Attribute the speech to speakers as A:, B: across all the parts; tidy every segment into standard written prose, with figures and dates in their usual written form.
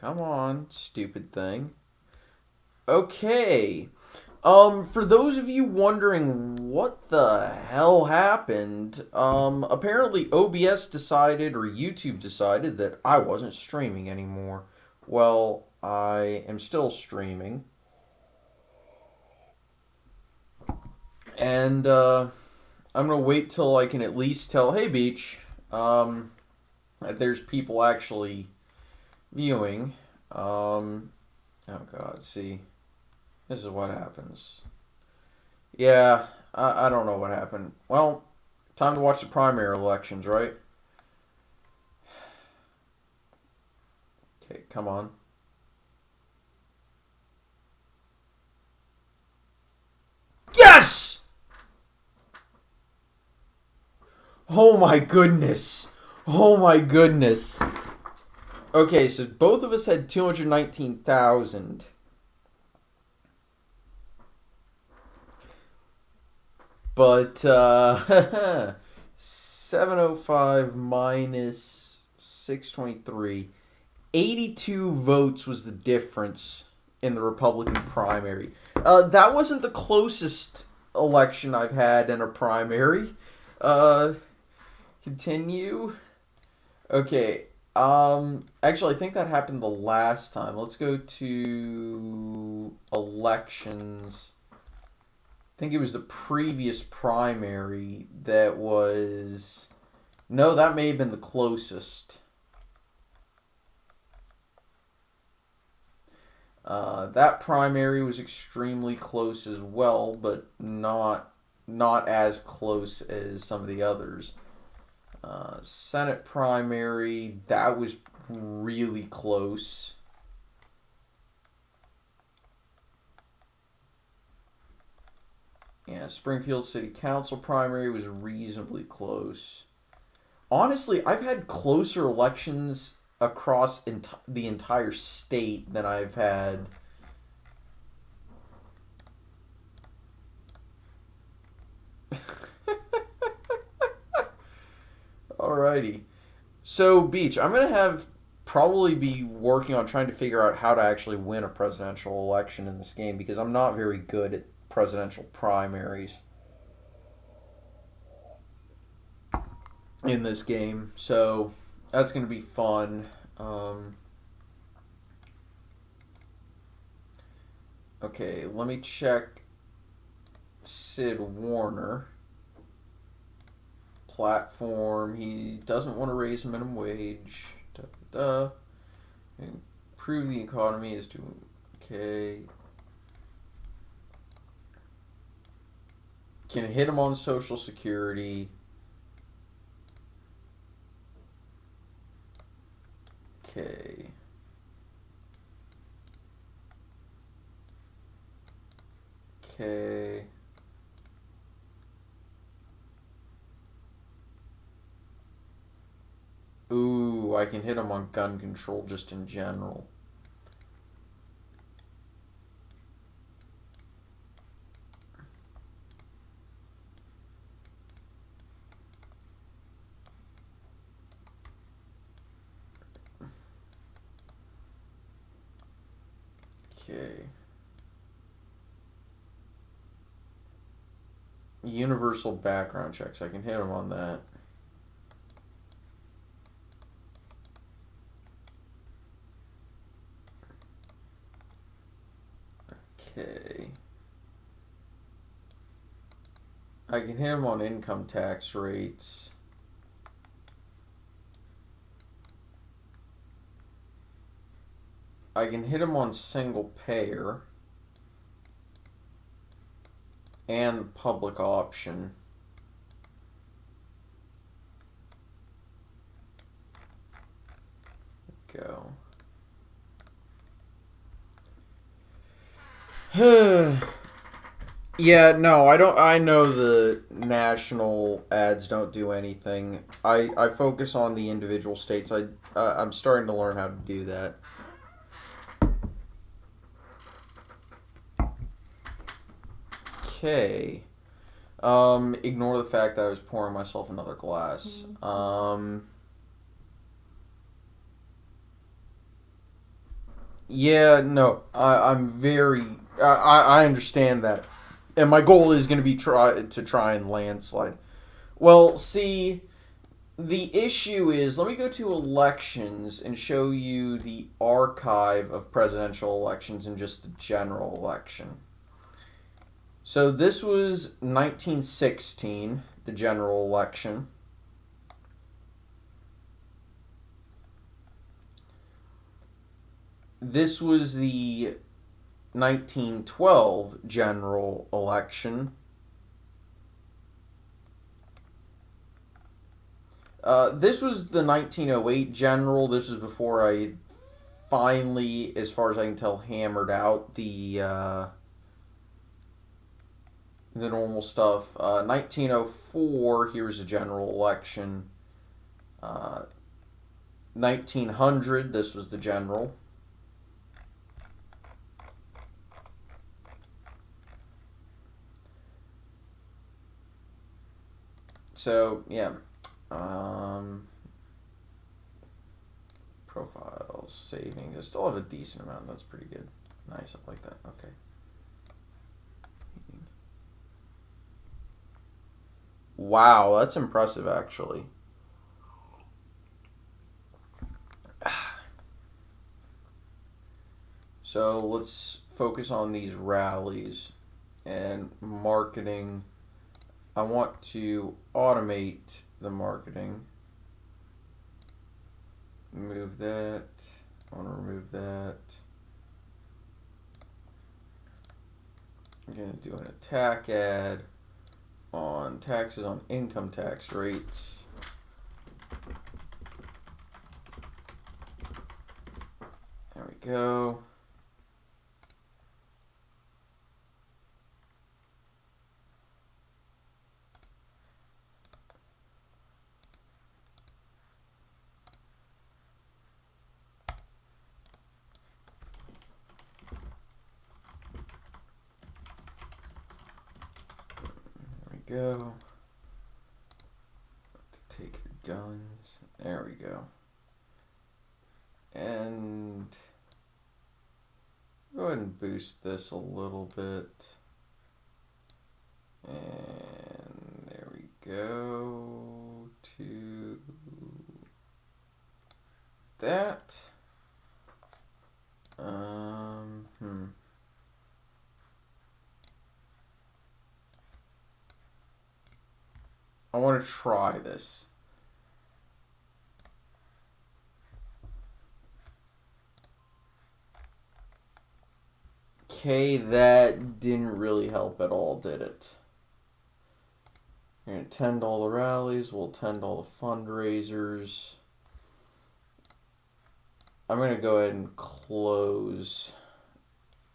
A: Come on, stupid thing. Okay. For those of you wondering what the hell happened, apparently OBS decided, or YouTube decided, that I wasn't streaming anymore. Well, I am still streaming. And, I'm gonna wait till I can at least tell, hey, Beach, that there's people actually viewing. Oh god, see. This is what happens. Yeah, I don't know what happened. Well, time to watch the primary elections, right? Okay, come on. Yes! Oh my goodness. Oh my goodness. Okay, so both of us had 219,000. But, 705 minus 623. 82 votes was the difference in the Republican primary. That wasn't the closest election I've had in a primary. Continue. Okay. Actually, I think that happened the last time. Let's go to elections. I think it was the previous primary that was... No, that may have been the closest. That primary was extremely close as well, but not as close as some of the others. Senate primary, that was really close. Yeah, Springfield City Council primary was reasonably close. Honestly, I've had closer elections across the entire state than I've had. Alrighty. So, Beach, I'm going to probably be working on trying to figure out how to actually win a presidential election in this game, because I'm not very good at presidential primaries in this game. So, that's going to be fun. Okay, let me check Sid Warner. Platform. He doesn't want to raise minimum wage. Improve the economy is to... Okay. Can hit him on Social Security. Okay. Okay. Ooh, I can hit him on gun control just in general. Okay. Universal background checks. I can hit him on that. Okay. I can hit him on income tax rates. I can hit him on single payer and public option. Go. Yeah, no, I don't. I know the national ads don't do anything. I focus on the individual states. I'm starting to learn how to do that. Okay. Ignore the fact that I was pouring myself another glass. Yeah, no, I'm very. I understand that, and my goal is going to be try and landslide. Well, see, the issue is, let me go to elections and show you the archive of presidential elections and just the general election. So this was 1916, the general election. This was the 1912 general election. This was the 1908 general. This was before I finally, as far as I can tell, hammered out the normal stuff. 1904, here's a general election. 1900, this was the general. So, yeah. Profiles, saving. I still have a decent amount. That's pretty good. Nice, I like that. Okay. Wow, that's impressive, actually. So let's focus on these rallies and marketing. I want to automate the marketing. Remove that. I want to remove that. I'm going to do an attack ad on taxes on income tax rates. There we go. Go. To take your guns. There we go. And go ahead and boost this a little bit. And there we go to that. I want to try this. Okay, that didn't really help at all, did it? We're going to attend all the rallies. We'll attend all the fundraisers. I'm going to go ahead and close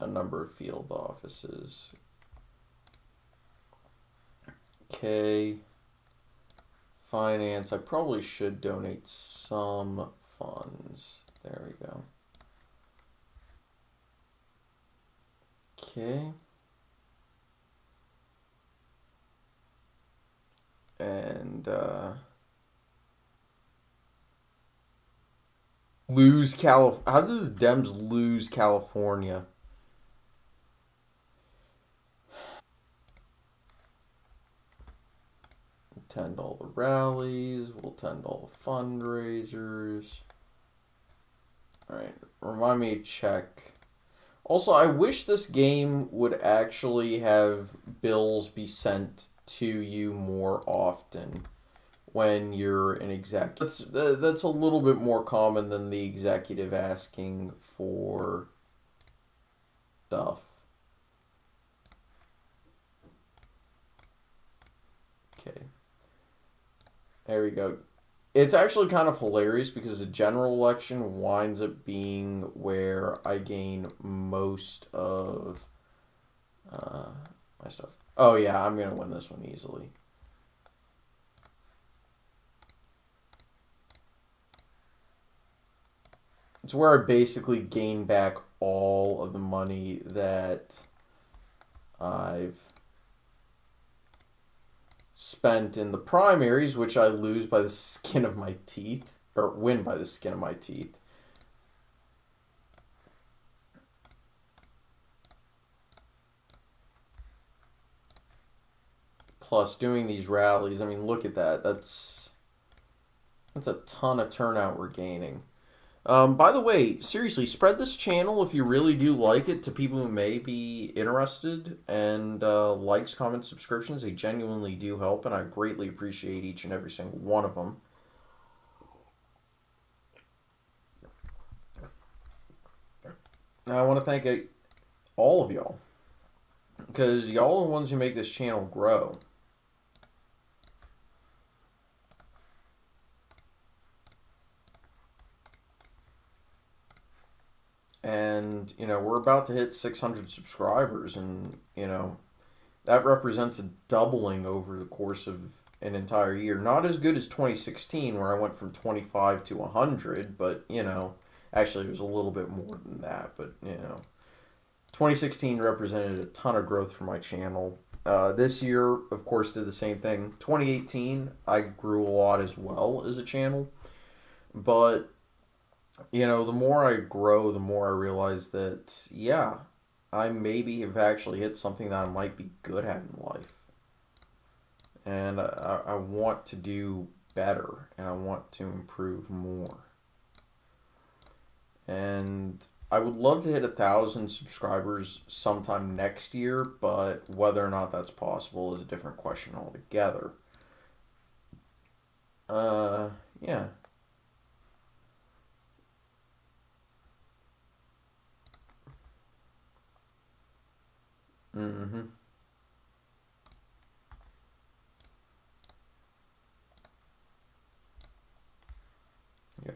A: a number of field offices. Okay. Finance. I probably should donate some funds. There we go. Okay. And lose How did the Dems lose California? Attend all the rallies. We'll attend all the fundraisers. Alright, remind me to check. Also, I wish this game would actually have bills be sent to you more often when you're an executive. That's a little bit more common than the executive asking for stuff. Okay. There we go. It's actually kind of hilarious because the general election winds up being where I gain most of my stuff. Oh yeah, I'm going to win this one easily. It's where I basically gain back all of the money that I've spent in the primaries, which I lose by the skin of my teeth, or win by the skin of my teeth. plus doing these rallies. I mean, look at that. That's a ton of turnout we're gaining. By the way, seriously, spread this channel if you really do like it to people who may be interested. And likes, comments, subscriptions, they genuinely do help, and I greatly appreciate each and every single one of them. Now, I want to thank all of y'all, because y'all are the ones who make this channel grow. And, we're about to hit 600 subscribers, and, that represents a doubling over the course of an entire year. Not as good as 2016, where I went from 25 to 100, but, actually it was a little bit more than that, but, 2016 represented a ton of growth for my channel. This year, of course, did the same thing. 2018, I grew a lot as well as a channel, but the more I grow, the more I realize that, yeah, I maybe have actually hit something that I might be good at in life. And I want to do better, and I want to improve more. And I would love to hit 1,000 subscribers sometime next year, but whether or not that's possible is a different question altogether. Yeah. Mm-hmm. Yeah.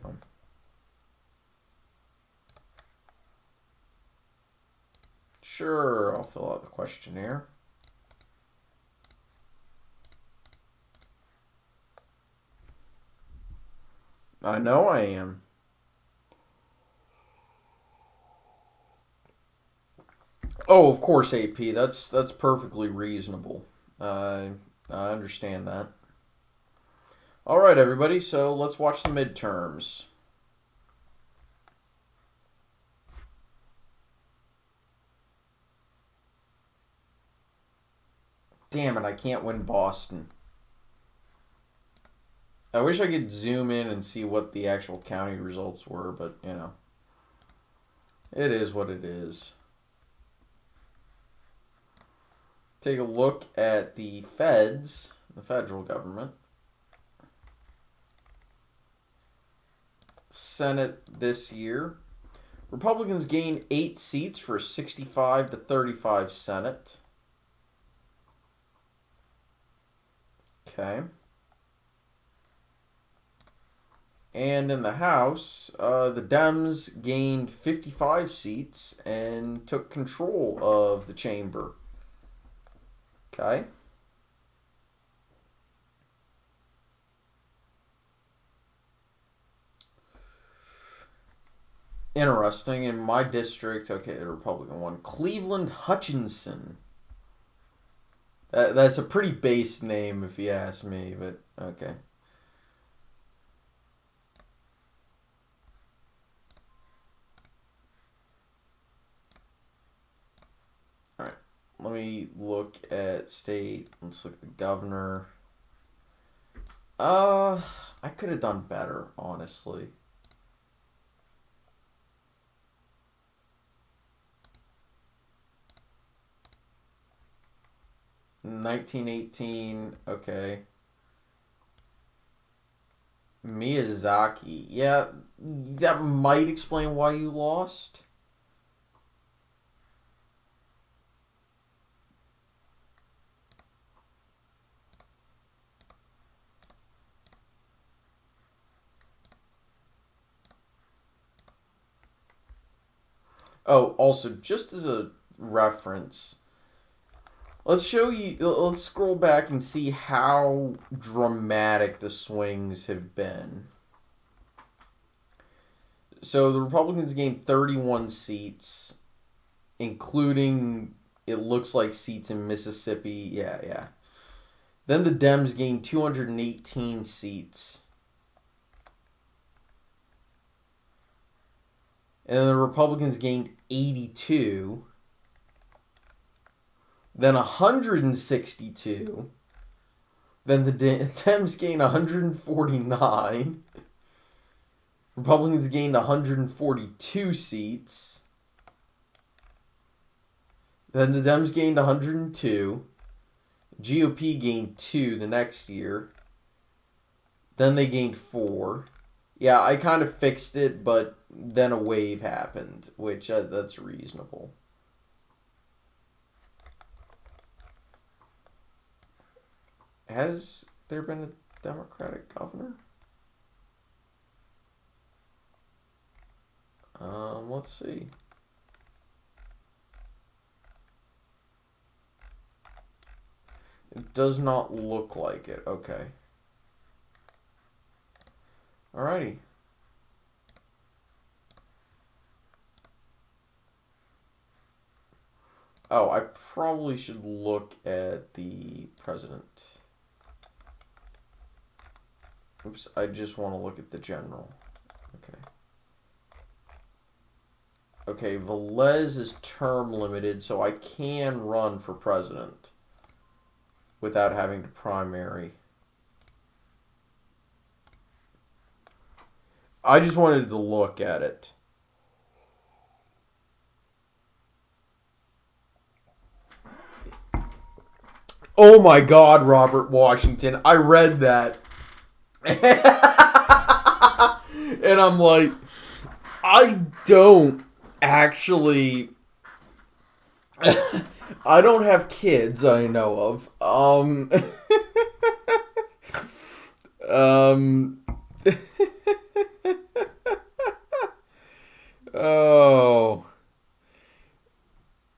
A: Sure, I'll fill out the questionnaire. I know I am. Oh, of course, AP. That's perfectly reasonable. I understand that. All right, everybody. So let's watch the midterms. Damn it! I can't win Boston. I wish I could zoom in and see what the actual county results were, but it is what it is. Take a look at the feds, the federal government. Senate this year. Republicans gain 8 seats for a 65 to 35 Senate. Okay. And in the House, the Dems gained 55 seats and took control of the chamber. Okay. Interesting. In my district, okay, the Republican one, Cleveland Hutchinson. That's a pretty base name if you ask me, but okay. Alright, let me look at state. Let's look at the governor. I could have done better, honestly. In 1918, okay. Miyazaki. Yeah, that might explain why you lost. Oh, also, just as a reference, let's scroll back and see how dramatic the swings have been. So the Republicans gained 31 seats, including, it looks like, seats in Mississippi. Yeah. Then the Dems gained 218 seats. And then the Republicans gained 82. Then 162. Then the Dems gained 149. Republicans gained 142 seats. Then the Dems gained 102. GOP gained 2 the next year. Then they gained 4. Yeah, I kind of fixed it, but then a wave happened, which that's reasonable. Has there been a Democratic governor? Let's see. It does not look like it. Okay. Alrighty. Oh, I probably should look at the president. Oops, I just want to look at the general. Okay. Okay, Velez is term limited, so I can run for president without having to primary. I just wanted to look at it. Oh my God, Robert Washington. I read that. And I'm like, I don't actually... I don't have kids I know of. Oh.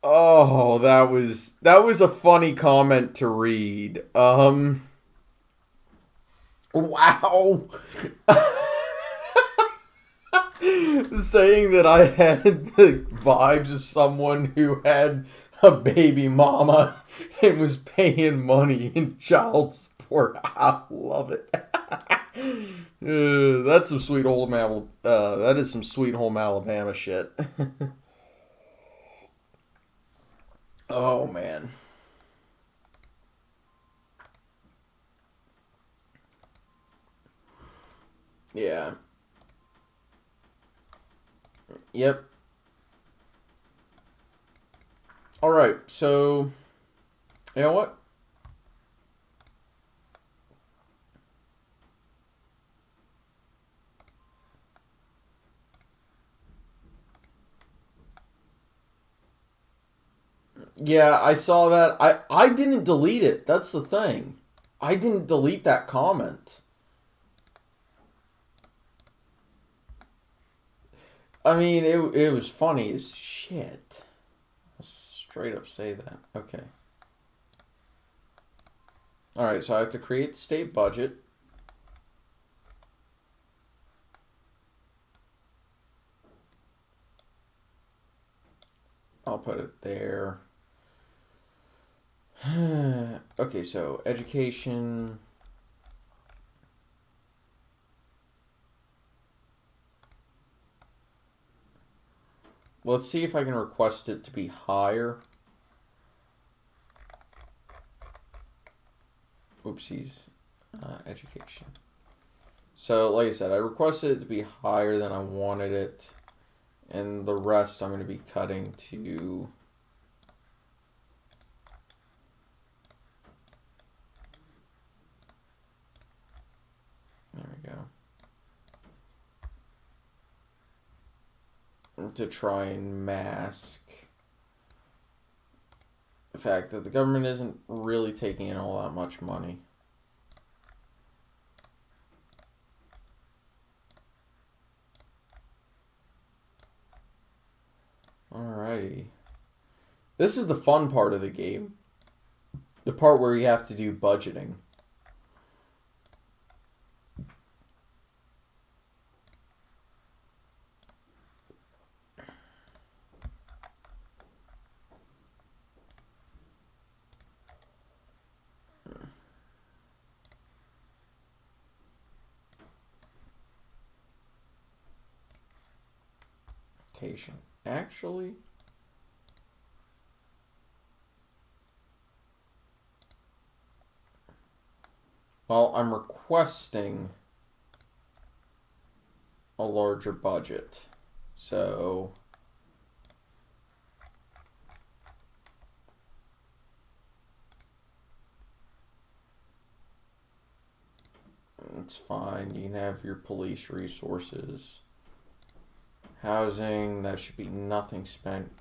A: Oh, that was a funny comment to read. Wow. Saying that I had the vibes of someone who had a baby mama and was paying money in child support. I love it. That's some sweet home that is some sweet home Alabama shit. Oh man. Yeah. Yep. All right. So, you know what? Yeah, I saw that. I didn't delete it. That's the thing. I didn't delete that comment. I mean, it was funny as shit. I'll straight up say that. Okay. Alright, so I have to create the state budget. I'll put it there. Okay, so education. Let's see if I can request it to be higher. Oopsies. Education. So, like I said, I requested it to be higher than I wanted it. And the rest I'm going to be cutting to... There we go. To try and mask the fact that the government isn't really taking in all that much money. Alrighty. This is the fun part of the game. The part where you have to do budgeting. Actually, Well, I'm requesting a larger budget. So it's fine. You can have your police resources. Housing, that should be nothing spent.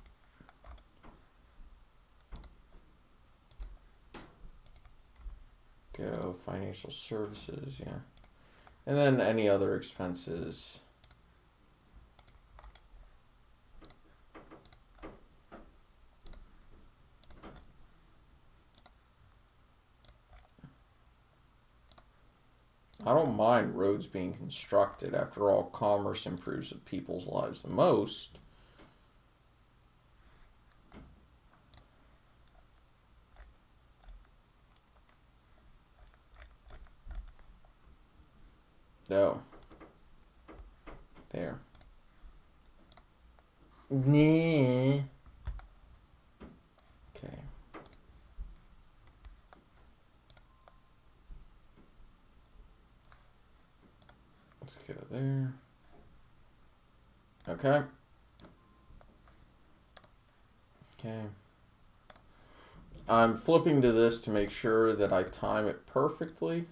A: Go financial services, yeah. And then any other expenses. I don't mind roads being constructed. After all, commerce improves people's lives the most. No. There. Nah. Okay. Let's go there. Okay. Okay. I'm flipping to this to make sure that I time it perfectly.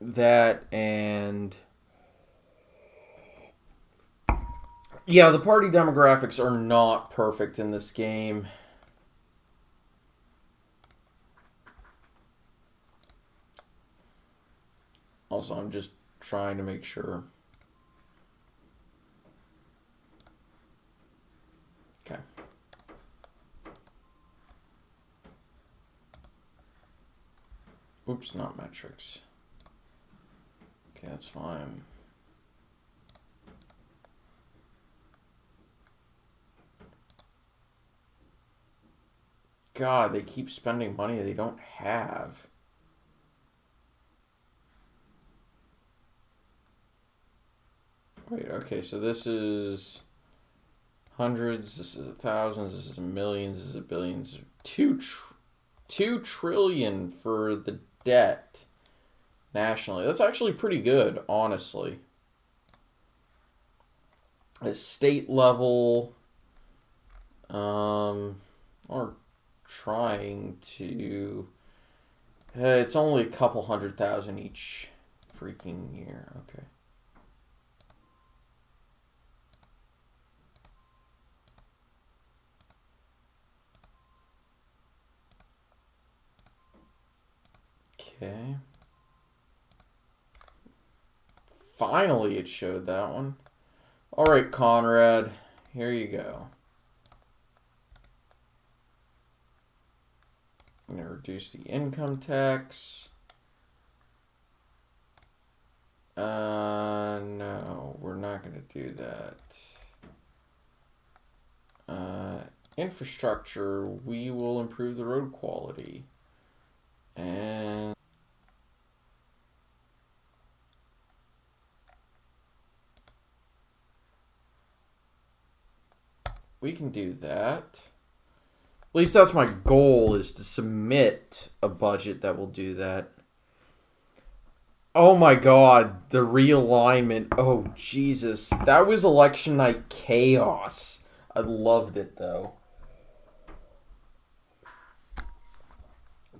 A: That and yeah, the party demographics are not perfect in this game. Also, I'm just trying to make sure. Okay. Oops, not metrics. Okay, that's fine. God, they keep spending money they don't have. Wait, okay, so this is hundreds, this is thousands, this is millions, this is billions. 2 trillion for the debt nationally. That's actually pretty good, honestly. At state level, or trying to, it's only a couple 100,000 each freaking year. Okay. Okay. Finally, it showed that one. All right, Conrad, here you go. I'm going to reduce the income tax. No, we're not going to do that. Infrastructure, we will improve the road quality. And we can do that. At least that's my goal, is to submit a budget that will do that. Oh my god, the realignment. Oh, Jesus. That was election night chaos. I loved it, though.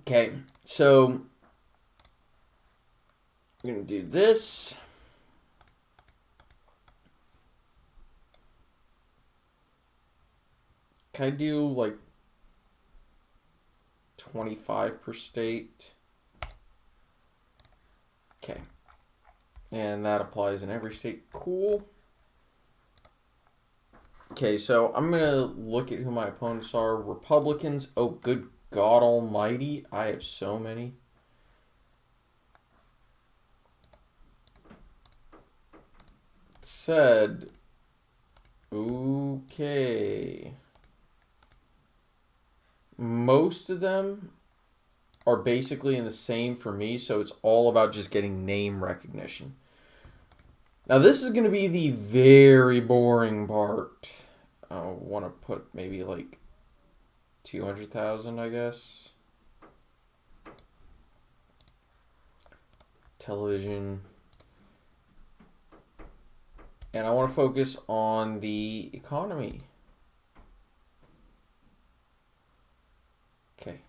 A: Okay, so I'm going to do this. Can I do, like, 25 per state? Okay. And that applies in every state. Cool. Okay, so I'm going to look at who my opponents are. Republicans. Oh, good God almighty. I have so many. Said. Okay. Most of them are basically in the same for me, so it's all about just getting name recognition. Now, this is going to be the very boring part. I want to put maybe like 200,000, I guess. Television. And I want to focus on the economy. Okay.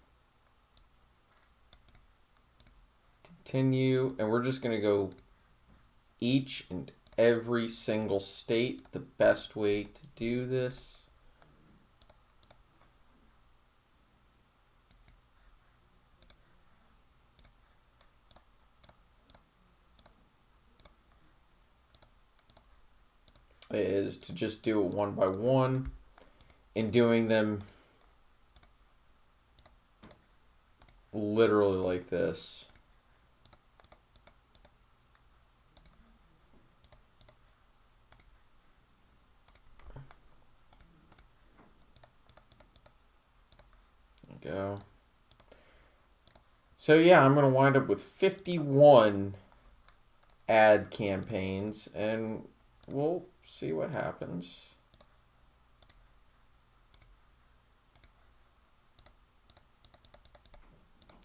A: Continue. And we're just going to go each and every single state. The best way to do this is to just do it one by one, and doing them literally like this. There you go. So yeah, I'm going to wind up with 51 ad campaigns, and we'll see what happens.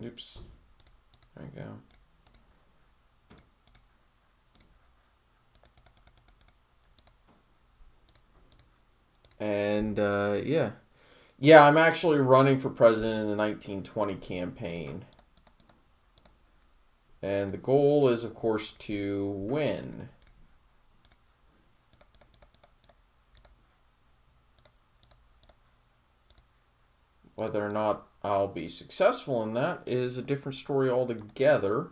A: Oops. There we go. And yeah. Yeah, I'm actually running for president in the 1920 campaign. And the goal is, of course, to win. Whether or not I'll be successful in that is a different story altogether.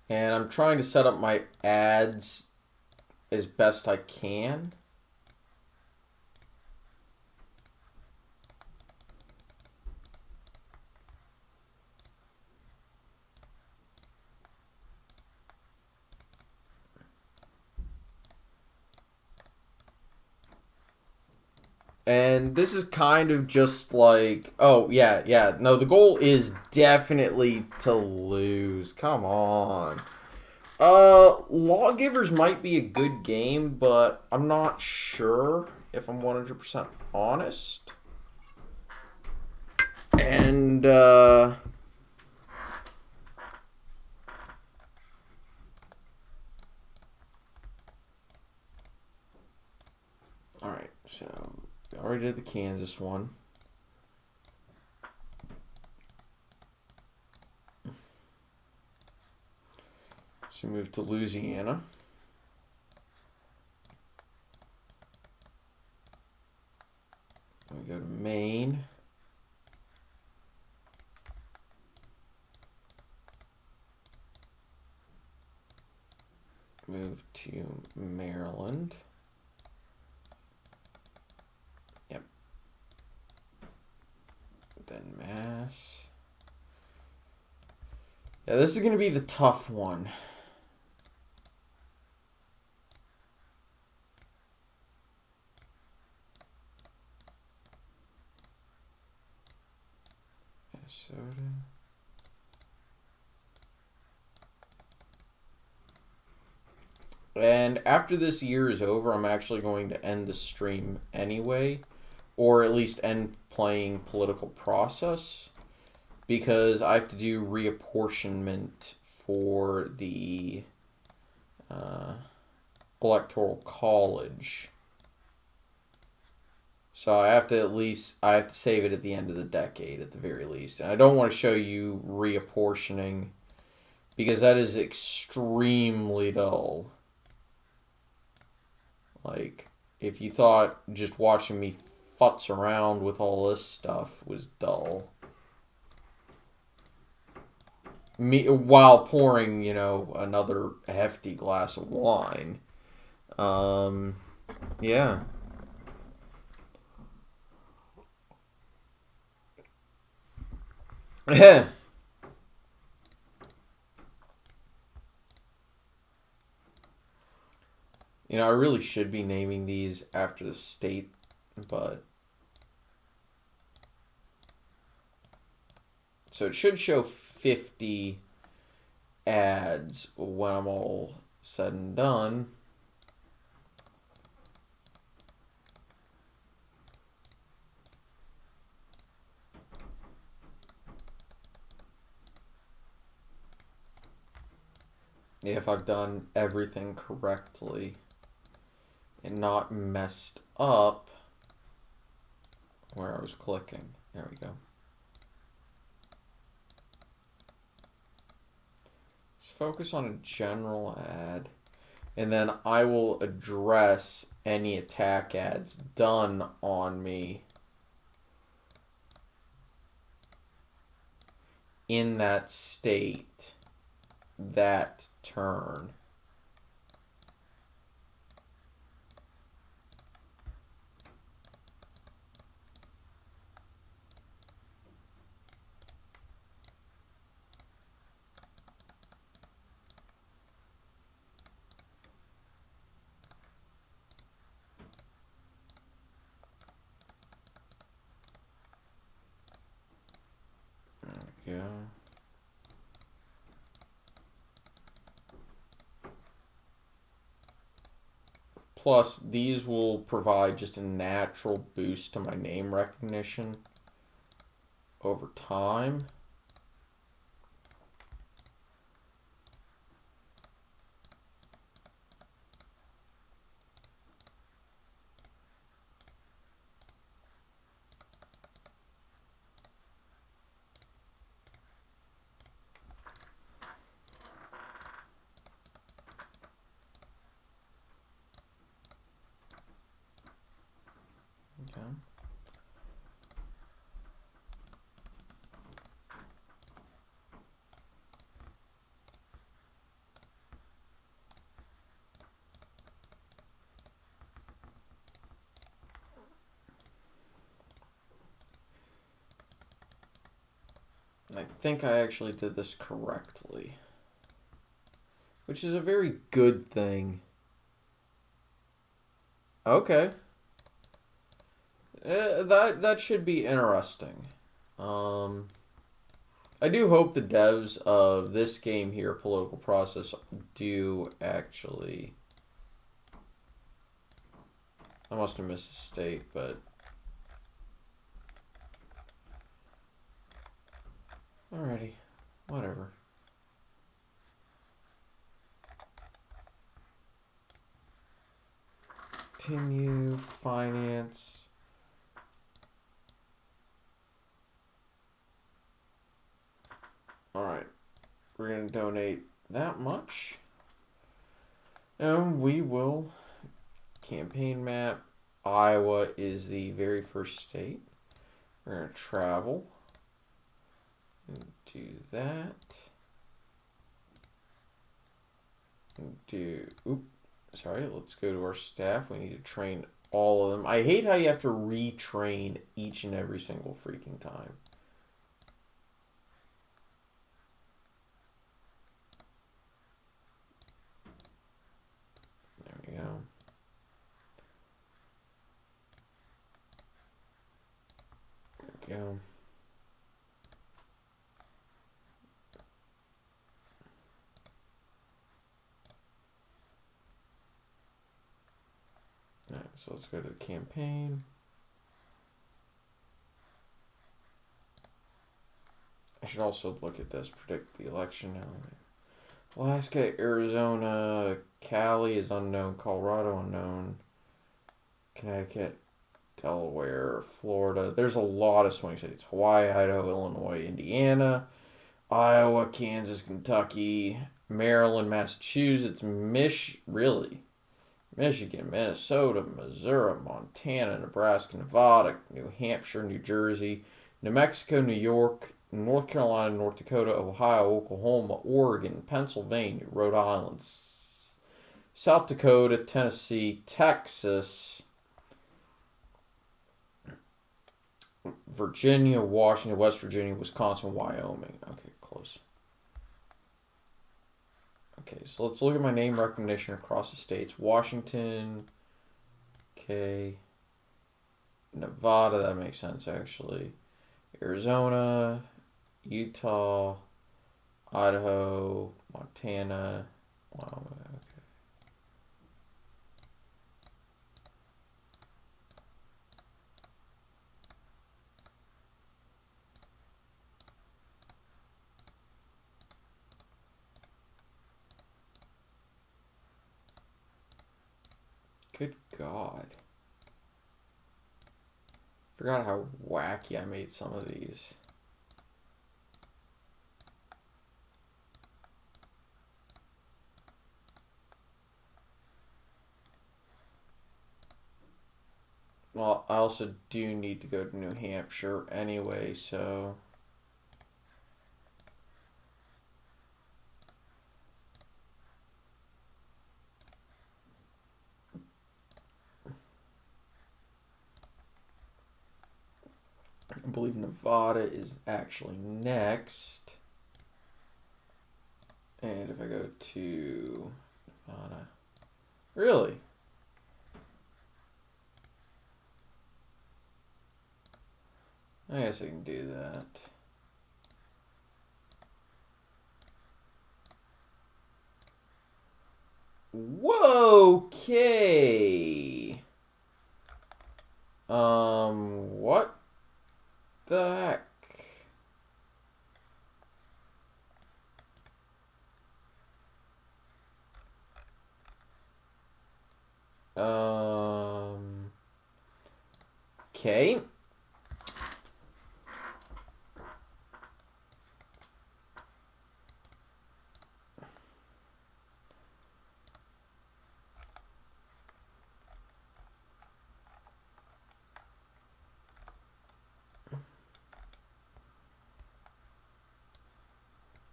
A: And I'm trying to set up my ads as best I can. And this is kind of just like, oh, yeah. No, the goal is definitely to lose. Come on. Lawgivers might be a good game, but I'm not sure if I'm 100% honest. And, alright, so we already did the Kansas one. So move to Louisiana. We go to Maine. Move to Maryland. Yep. Then Mass. Yeah, this is going to be the tough one. Minnesota. And after this year is over, I'm actually going to end the stream anyway, or at least end playing Political Process, because I have to do reapportionment for the Electoral College. So I have to save it at the end of the decade at the very least. And I don't want to show you reapportioning because that is extremely dull. Like, if you thought just watching me futz around with all this stuff was dull, while pouring, another hefty glass of wine. Yeah. I really should be naming these after the state, but So it should show 50 ads when I'm all said and done. If I've done everything correctly and not messed up where I was clicking. There we go. Just focus on a general ad, and then I will address any attack ads done on me in that state that turn. There we go. Plus, these will provide just a natural boost to my name recognition over time. Okay. I think I actually did this correctly, which is a very good thing. Okay. That should be interesting. I do hope the devs of this game here, Political Process, do actually... I must have missed a state, but... Alrighty. Whatever. Continue, finance... Alright, we're going to donate that much. And we will, campaign map, Iowa is the very first state. We're going to travel. And do that. And sorry, let's go to our staff. We need to train all of them. I hate how you have to retrain each and every single freaking time. Go. Alright, so let's go to the campaign. I should also look at this, predict the election element. Alaska, Arizona, Cali is unknown, Colorado unknown, Connecticut, Delaware, Florida. There's a lot of swing states. Hawaii, Idaho, Illinois, Indiana, Iowa, Kansas, Kentucky, Maryland, Massachusetts, Michigan, Minnesota, Missouri, Montana, Nebraska, Nevada, New Hampshire, New Jersey, New Mexico, New York, North Carolina, North Dakota, Ohio, Oklahoma, Oregon, Pennsylvania, Rhode Island, South Dakota, Tennessee, Texas, Virginia, Washington, West Virginia, Wisconsin, Wyoming. Okay, close. Okay, so let's look at my name recognition across the states. Washington, okay. Nevada, that makes sense actually. Arizona, Utah, Idaho, Montana, Wyoming. Okay. Good God. Forgot how wacky I made some of these. Well, I also do need to go to New Hampshire anyway, so... I believe Nevada is actually next. And if I go to Nevada... Really? I guess I can do that. Whoa, okay. What the heck? Okay.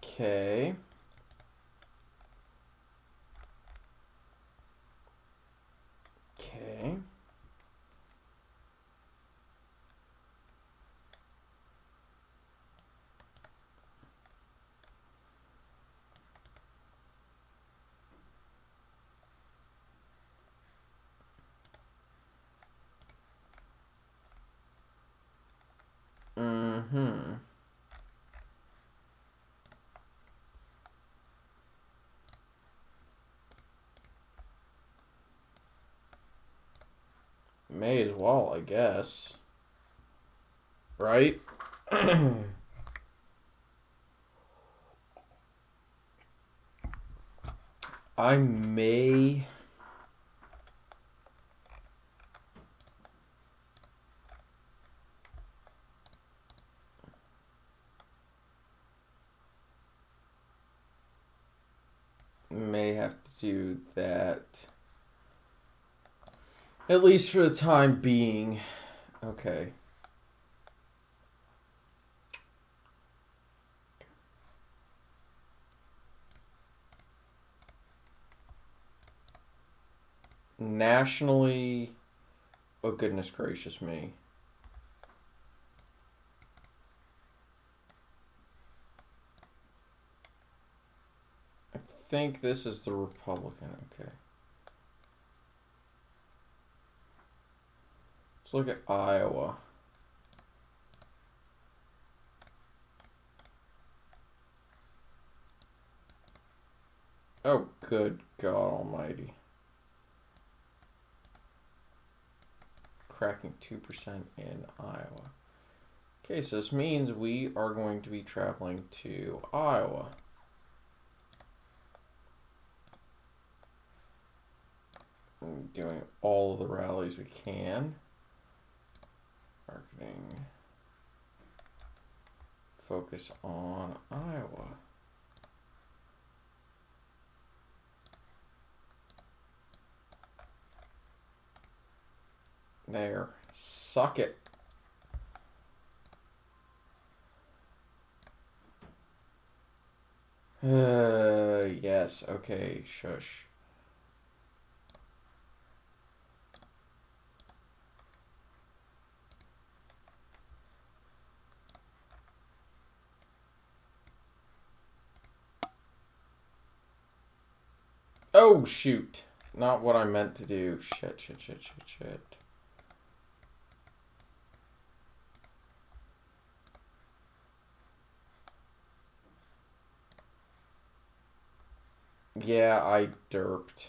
A: Okay. Okay. Mm-hmm. May as well, I guess. Right? I may... may have to do that. At least for the time being. Okay. Nationally... Oh, goodness gracious me. I think this is the Republican. Okay. Let's look at Iowa. Oh, good God almighty. Cracking 2% in Iowa. Okay, so this means we are going to be traveling to Iowa. And doing all of the rallies we can. Marketing. Focus on Iowa. There. Suck it. Yes. Okay. Shush. Oh, shoot. Not what I meant to do. Shit. Yeah, I derped.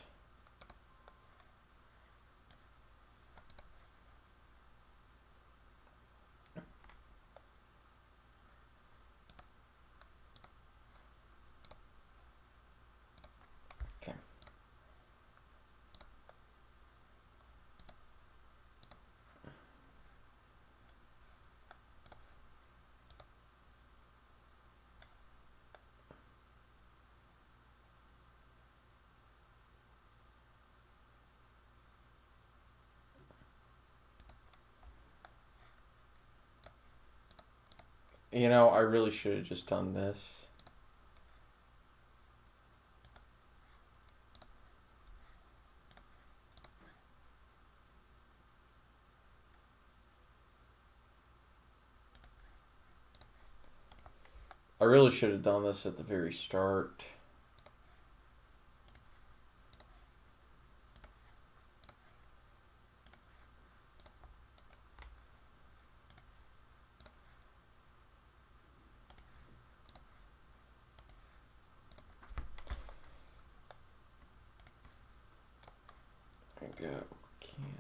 A: Okay. You know, I really should have just done this. I really should have done this at the very start. There we go. Kansas.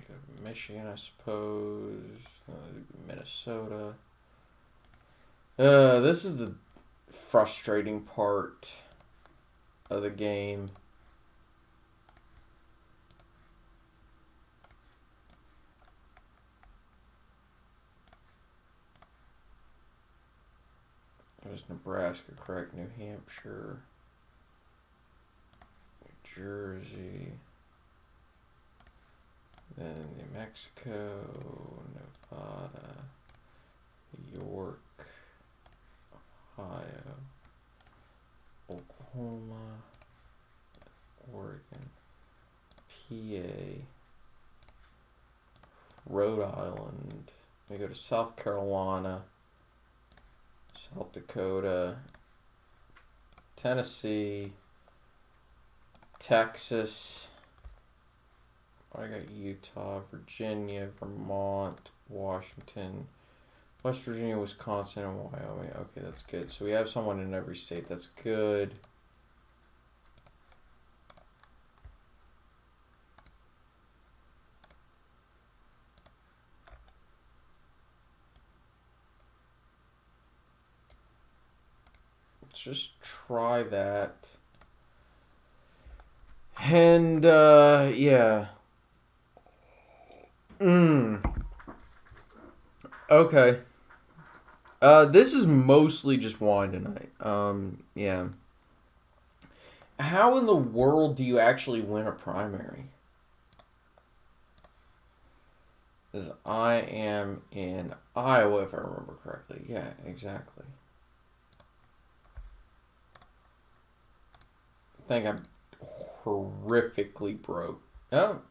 A: Go to Michigan, I suppose. Minnesota. This is the frustrating part of the game. There's Nebraska, correct? New Hampshire, New Jersey, then New Mexico, Nevada, York, Ohio, Oklahoma, Oregon, PA, Rhode Island. We go to South Carolina, South Dakota, Tennessee, Texas. I got Utah, Virginia, Vermont, Washington, West Virginia, Wisconsin, and Wyoming. Okay, that's good. So we have someone in every state. That's good. Let's just try that. And, yeah. Okay. This is mostly just wine tonight. Yeah. How in the world do you actually win a primary? Because I am in Iowa, if I remember correctly. Yeah, exactly. I think I'm horrifically broke. Oh.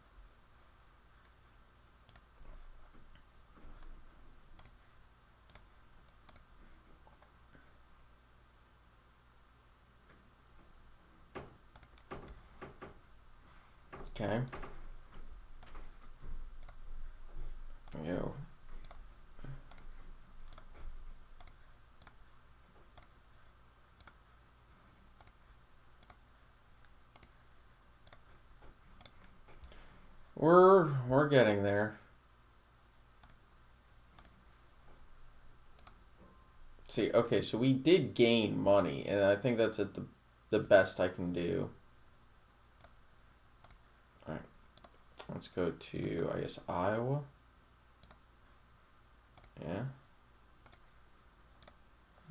A: Okay. Yo. We're getting there. See, okay, so we did gain money, and I think that's at the best I can do. Alright. Let's go to, I guess, Iowa. Yeah.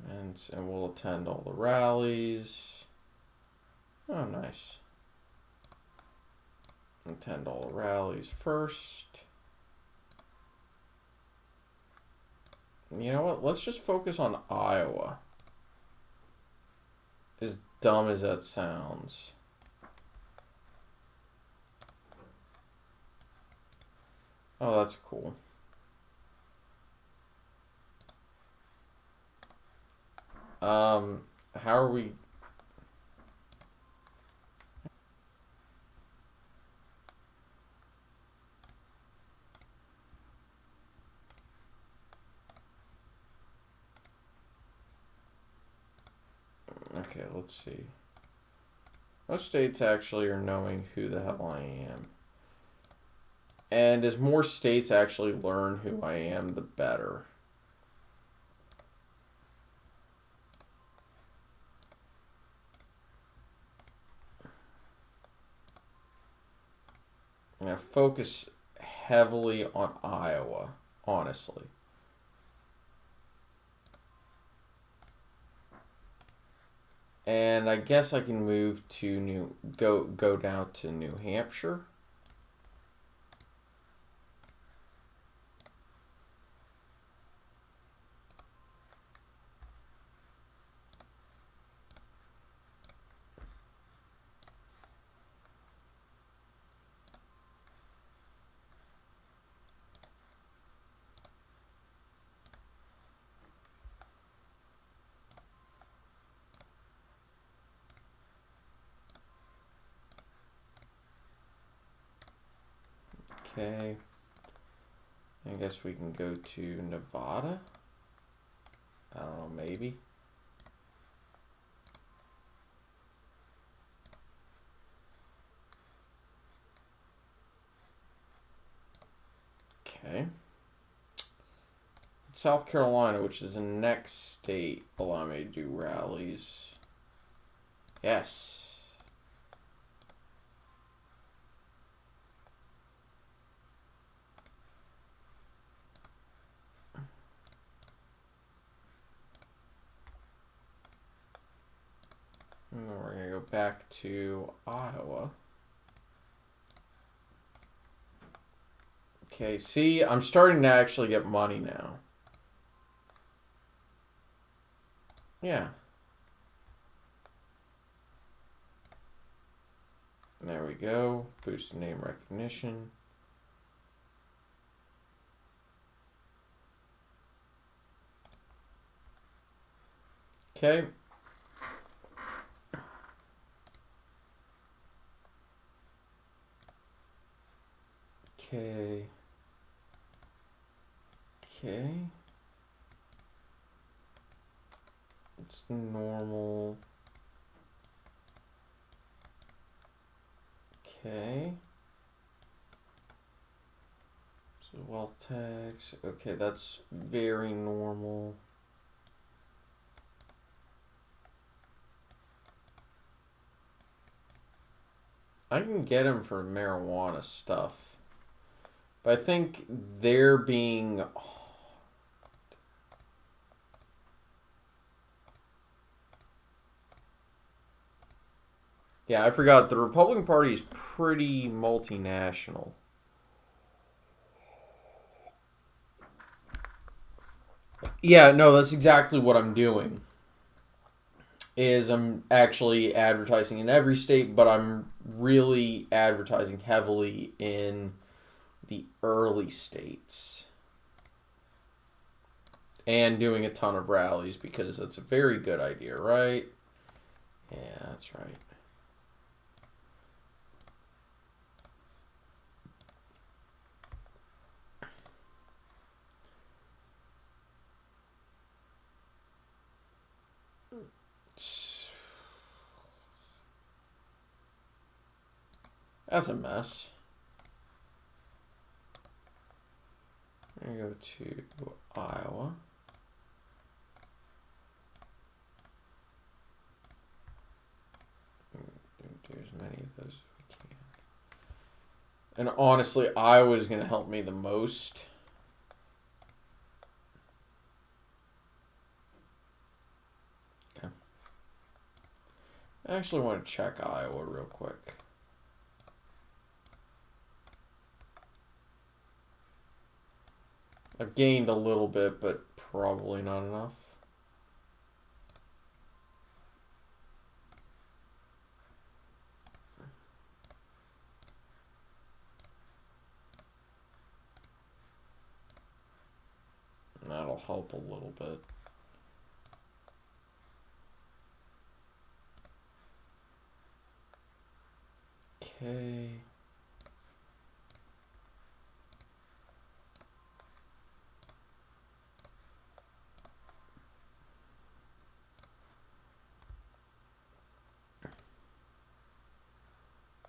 A: And we'll attend all the rallies. Oh, nice. Attend all the rallies first. You know what? Let's just focus on Iowa. As dumb as that sounds. Oh, that's cool. How are we? Okay, let's see. Most states actually are knowing who the hell I am. And as more states actually learn who I am, the better. I'm going to focus heavily on Iowa, honestly. And I guess I can move to go down to New Hampshire. Okay. I guess we can go to Nevada. I don't know, maybe. Okay. South Carolina, which is the next state, allow me to do rallies. Yes. And then we're going to go back to Iowa. Okay, see, I'm starting to actually get money now. Yeah. There we go. Boost name recognition. Okay. Okay. Okay. It's normal. Okay. So wealth tax. Okay, that's very normal. I can get him for marijuana stuff. But I think they're being... Yeah, I forgot. The Republican Party is pretty multinational. Yeah, no, that's exactly what I'm doing. Is I'm actually advertising in every state, but I'm really advertising heavily in the early states. And doing a ton of rallies because that's a very good idea, right? Yeah, that's right. That's a mess. I'm going to go to Iowa. Do as many of those as we can. And honestly, Iowa is going to help me the most. Okay. I actually want to check Iowa real quick. I've gained a little bit, but probably not enough. That'll help a little bit. Okay.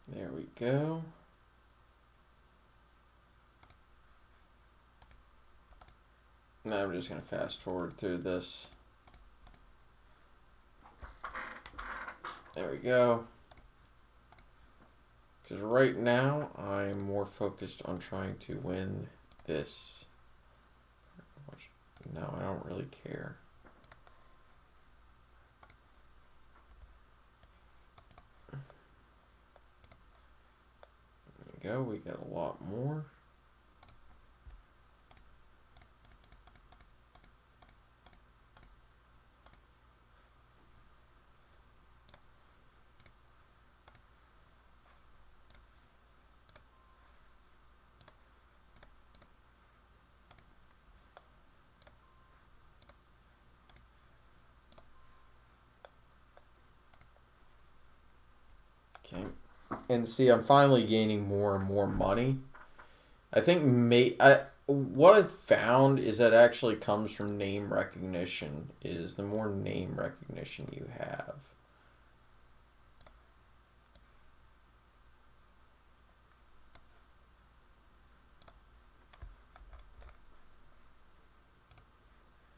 A: There we go. Now I'm just going to fast forward through this. There we go. Because right now, I'm more focused on trying to win this. No, I don't really care. There we go. We got a lot more. Okay. And see, I'm finally gaining more and more money. I think what I've found is that actually comes from name recognition, is the more name recognition you have.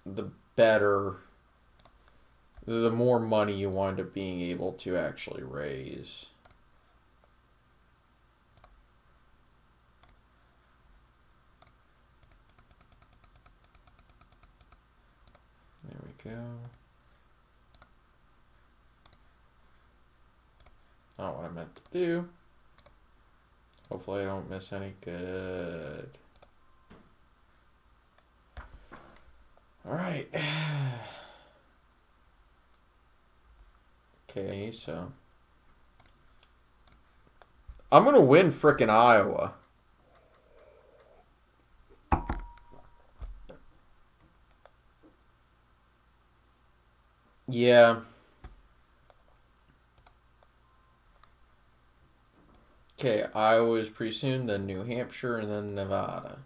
A: The better, the more money you wind up being able to actually raise. There we go. Not what I meant to do. Hopefully I don't miss any good. All right. Okay, so I'm gonna win frickin' Iowa. Yeah. Okay, Iowa is pretty soon, then New Hampshire, and then Nevada.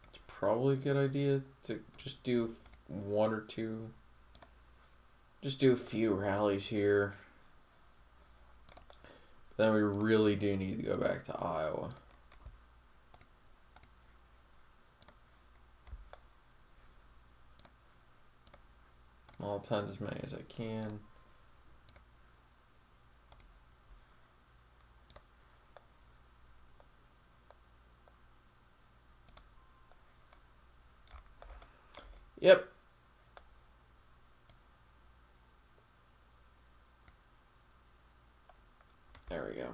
A: It's probably a good idea to just do one or two. Just do a few rallies here. Then we really do need to go back to Iowa. I'll attend as many as I can. Yep. There we go.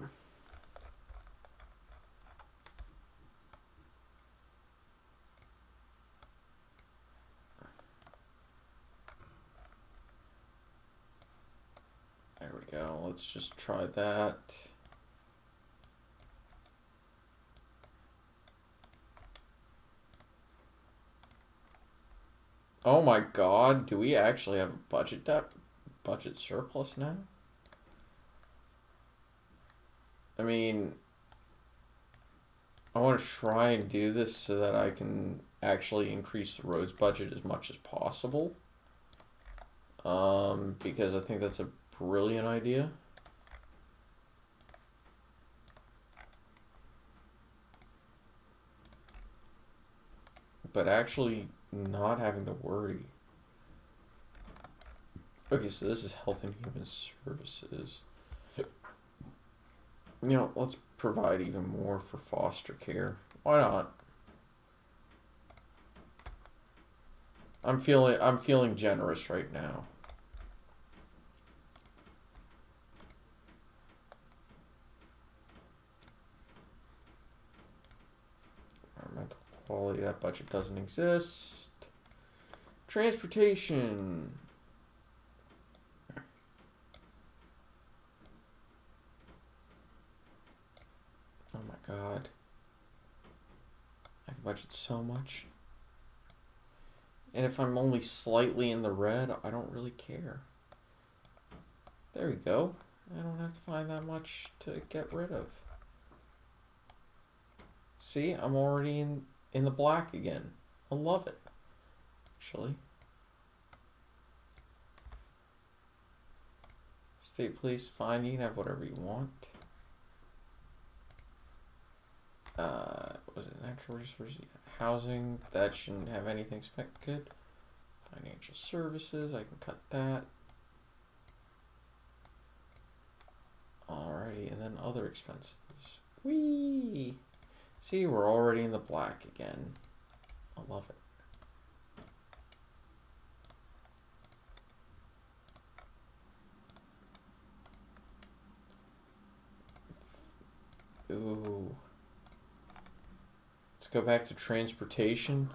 A: There we go. Let's just try that. Oh my god, do we actually have a budget surplus now? I mean, I want to try and do this so that I can actually increase the roads budget as much as possible. Because I think that's a brilliant idea. But actually not having to worry. Okay, so this is health and human services. You know, let's provide even more for foster care. Why not? I'm feeling generous right now. Environmental quality, that budget doesn't exist. Transportation. Oh my god. I can budget so much. And if I'm only slightly in the red, I don't really care. There we go. I don't have to find that much to get rid of. See, I'm already in the black again. I love it, actually. State police, fine, you can have whatever you want. Was it natural resources? Housing, that shouldn't have anything spent. Good. Financial services, I can cut that. Alrighty, and then other expenses. Whee! See, we're already in the black again. I love it. Ooh. Let's go back to transportation.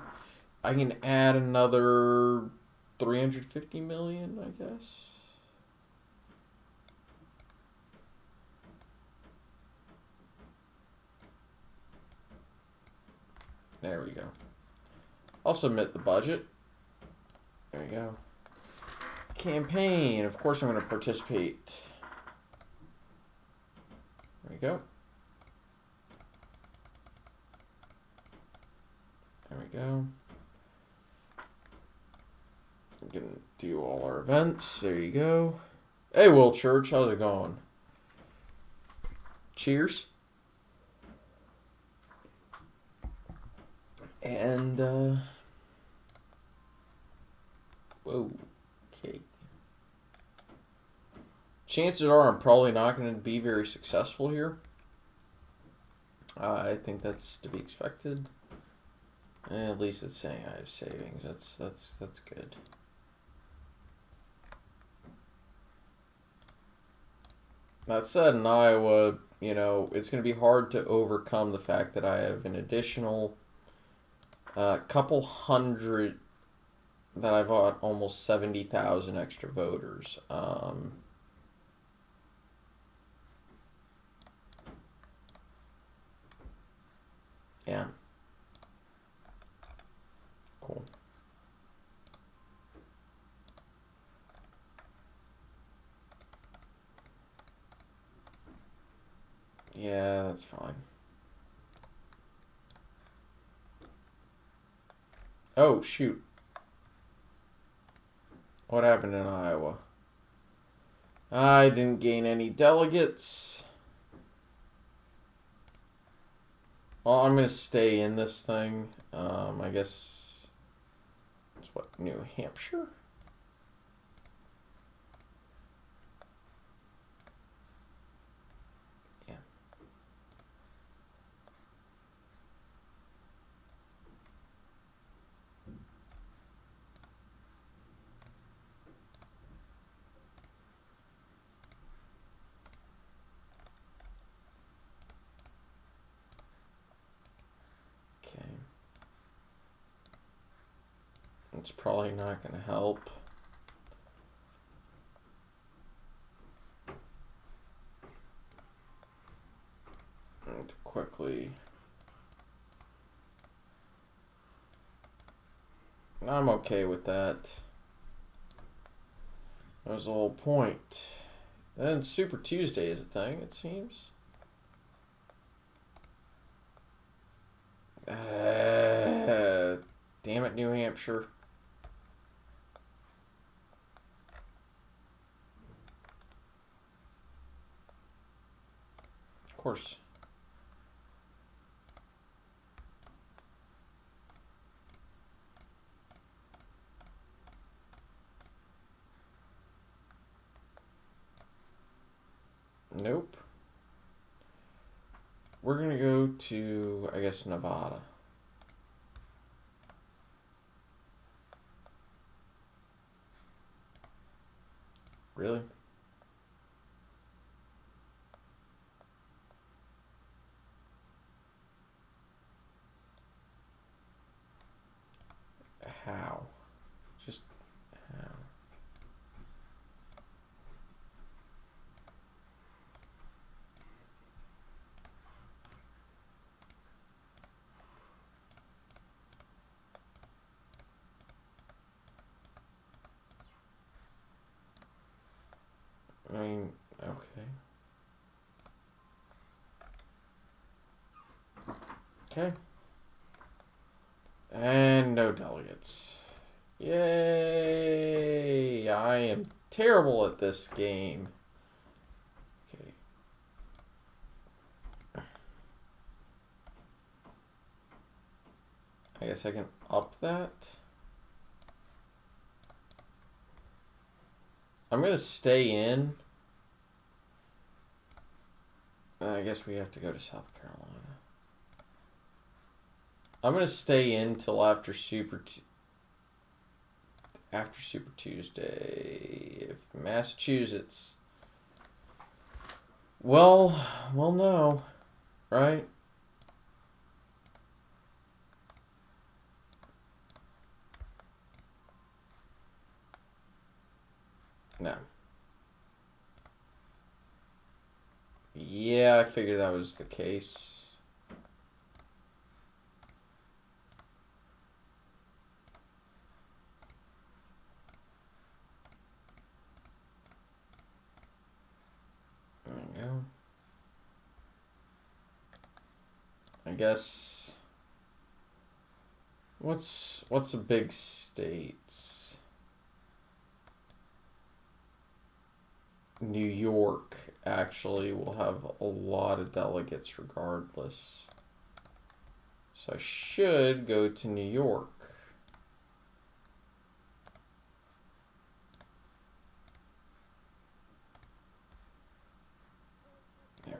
A: I can add another 350 million, I guess. There we go. I'll submit the budget. There we go. Campaign. Of course I'm going to participate. There we go. There we go. I'm going to do all our events. There you go. Hey, Will Church. How's it going? Cheers. And, whoa, okay. Chances are I'm probably not going to be very successful here. I think that's to be expected. At least it's saying I have savings. That's good. That said, in Iowa, you know, it's going to be hard to overcome the fact that I have an additional couple hundred, that I've got almost 70,000 extra voters. Yeah. Cool. Yeah, that's fine. Oh, shoot. What happened in Iowa? I didn't gain any delegates. Well, I'm going to stay in this thing. I guess it's what, New Hampshire? Yeah. Okay. It's probably not going to help. And quickly. I'm okay with that. That was the whole point. Then Super Tuesday is a thing, it seems. Damn it, New Hampshire. Of course. Nope. We're going to go to, I guess, Nevada. Really? How? Just how? Okay. And no delegates. Yay! I am terrible at this game. Okay. I guess I can up that. I'm going to stay in. I guess we have to go to South Carolina. I'm going to stay in till after Super Tuesday. If Massachusetts. Well, no. Right? No. Yeah, I figured that was the case. There we go. I guess what's a big states? New York actually will have a lot of delegates regardless. So I should go to New York. There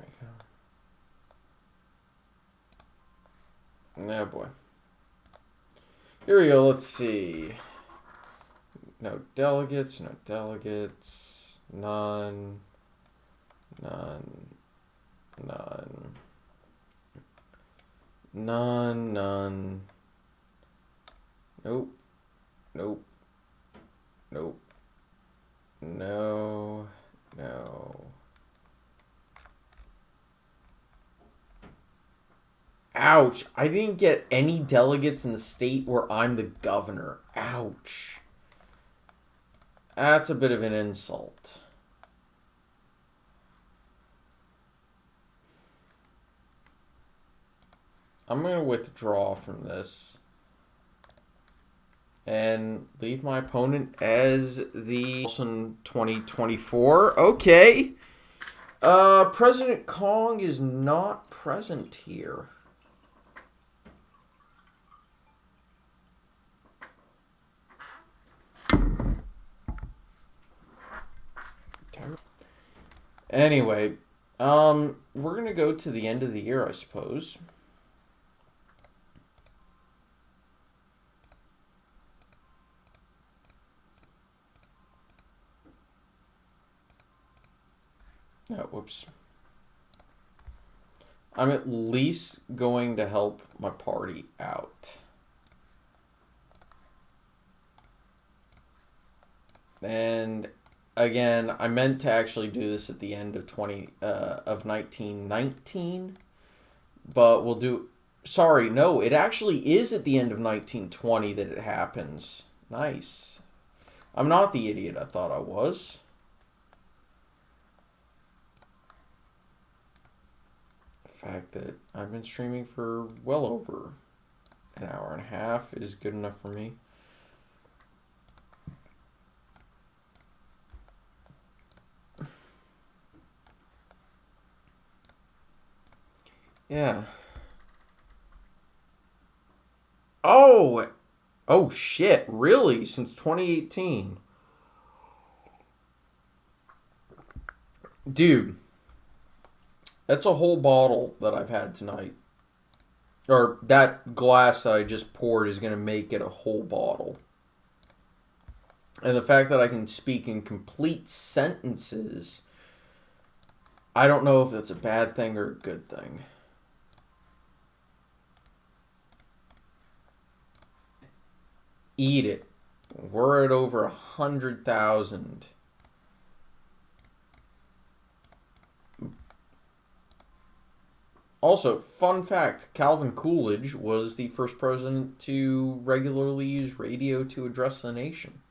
A: we go. Oh boy. Here we go, let's see. No delegates, none. Nope. No. Ouch. I didn't get any delegates in the state where I'm the governor. Ouch. That's a bit of an insult. I'm going to withdraw from this and leave my opponent as the 2024. Okay. President Kong is not present here. Anyway, we're going to go to the end of the year, I suppose. Oh, whoops. I'm at least going to help my party out. And again, I meant to actually do this at the end of 1919, but we'll do. Sorry, no, it actually is at the end of 1920 that it happens. Nice. I'm not the idiot I thought I was. The fact that I've been streaming for well over an hour and a half is good enough for me. Yeah. Oh shit, really? Since 2018. Dude, that's a whole bottle that I've had tonight. Or that glass that I just poured is going to make it a whole bottle. And the fact that I can speak in complete sentences, I don't know if that's a bad thing or a good thing. Eat it. We're at over 100,000. Also, fun fact, Calvin Coolidge was the first president to regularly use radio to address the nation.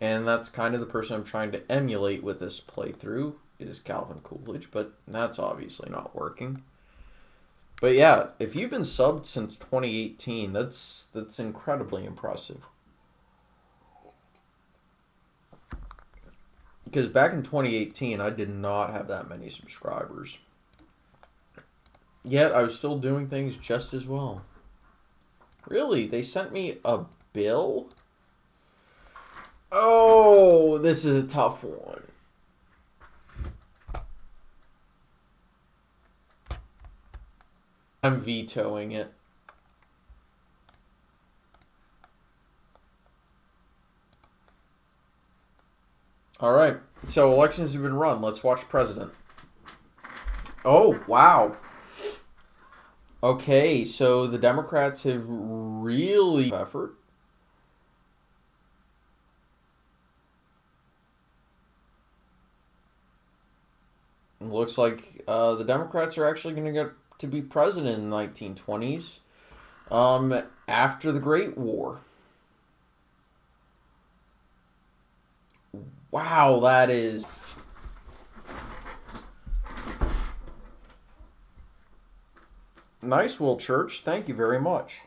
A: And that's kind of the person I'm trying to emulate with this playthrough, is Calvin Coolidge, but that's obviously not working. But yeah, if you've been subbed since 2018, that's incredibly impressive. Because back in 2018, I did not have that many subscribers. Yet I was still doing things just as well. Really? They sent me a bill? Oh, this is a tough one. I'm vetoing it. All right. So elections have been run. Let's watch president. Oh, wow. Okay, so the Democrats have really effort. It looks like the Democrats are actually going to get to be president in the 1920s after the Great War. Wow, that is... Nice, Will Church. Thank you very much.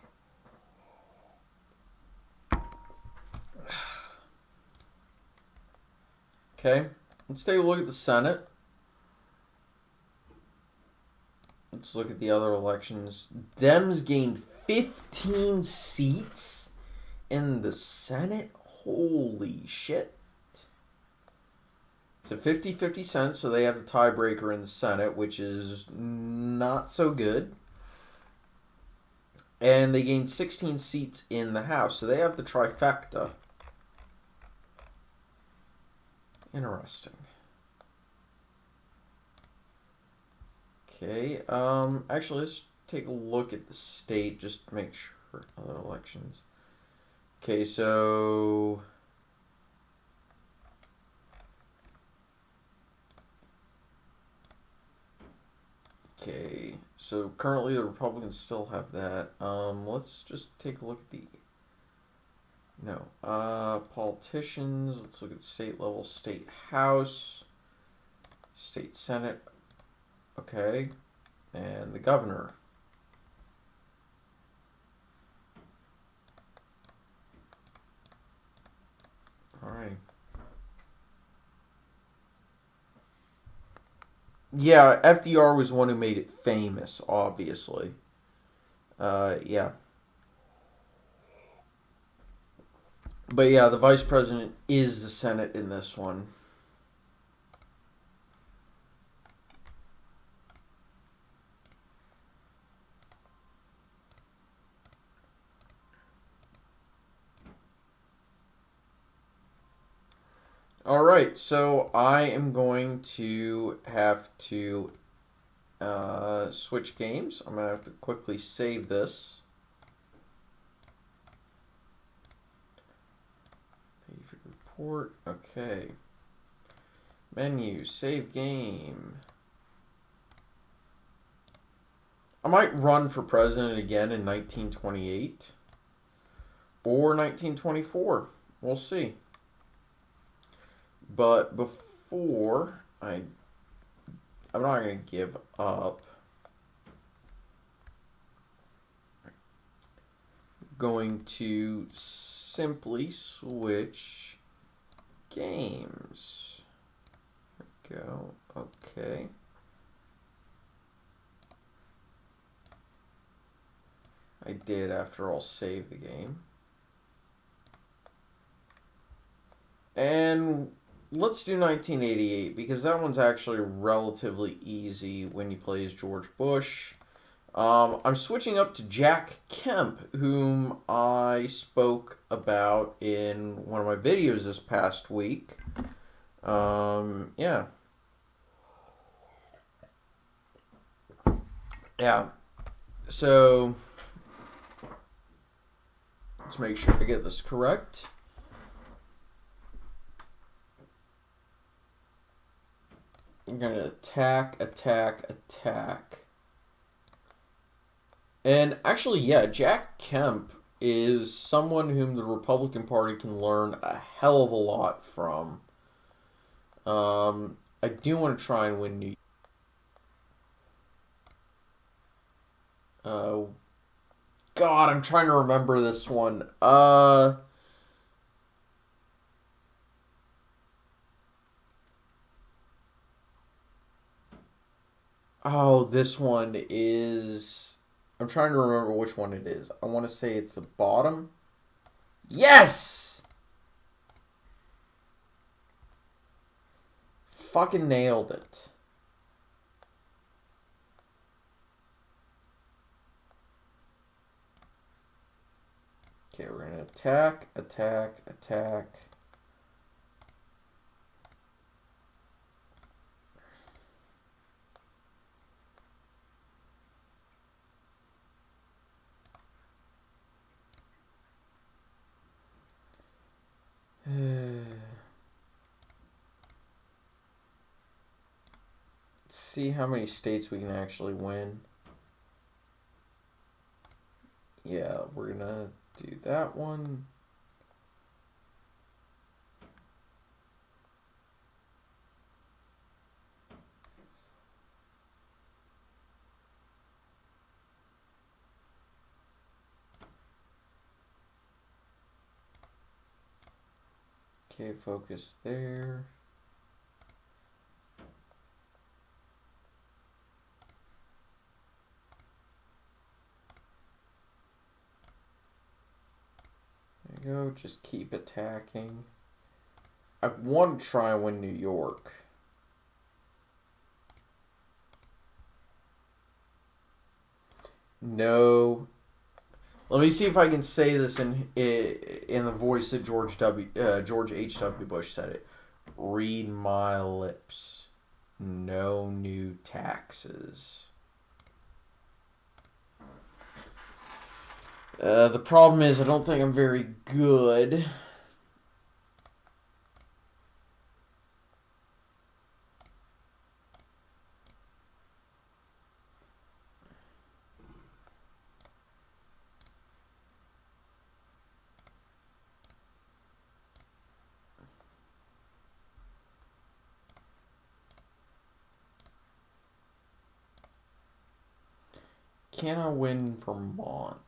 A: Okay, let's take a look at the Senate. Let's look at the other elections. Dems gained 15 seats in the Senate. Holy shit. It's a 50-50 Senate, so they have the tiebreaker in the Senate, which is not so good. And they gained 16 seats in the House, so they have the trifecta. Interesting. Okay, actually, let's take a look at the state just to make sure other elections. Okay, so... Okay, so currently the Republicans still have that. Let's just take a look at the... No. Politicians. Let's look at state level. State House. State Senate. Okay. And the governor. Alright. Yeah, FDR was the one who made it famous, obviously. Yeah. But yeah, the vice president is the Senate in this one. Alright, so I am going to have to switch games. I'm going to have to quickly save this. Report, okay. Menu, save game. I might run for president again in 1928 or 1924. We'll see. But before I'm not going to give up. I'm going to simply switch games. There we go. Okay. I did, after all, save the game. And let's do 1988, because that one's actually relatively easy when you play as George Bush. I'm switching up to Jack Kemp, whom I spoke about in one of my videos this past week. Yeah. Yeah. So, let's make sure I get this correct. I'm going to attack. And actually, yeah, Jack Kemp is someone whom the Republican Party can learn a hell of a lot from. I do want to try and win New York. Uh, God, I'm trying to remember this one. Oh, this one is. I'm trying to remember which one it is. I want to say it's the bottom. Yes! Fucking nailed it. Okay, we're gonna attack, attack, attack. See how many states we can actually win. Yeah, we're gonna do that one. Okay, focus there. There you go, just keep attacking. I want to try and win New York. No. Let me see if I can say this in the voice that George H.W. Bush said it. Read my lips. No new taxes. The problem is I don't think I'm very good. Can I win Vermont?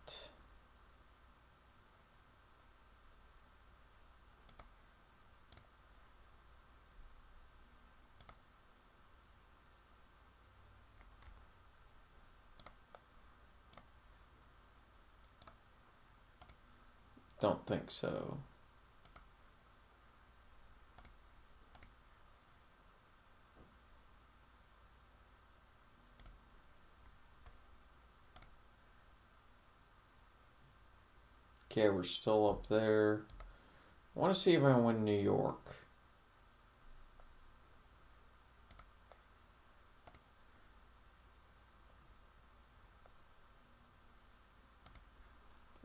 A: Don't think so. Okay, we're still up there. I want to see if I can win New York.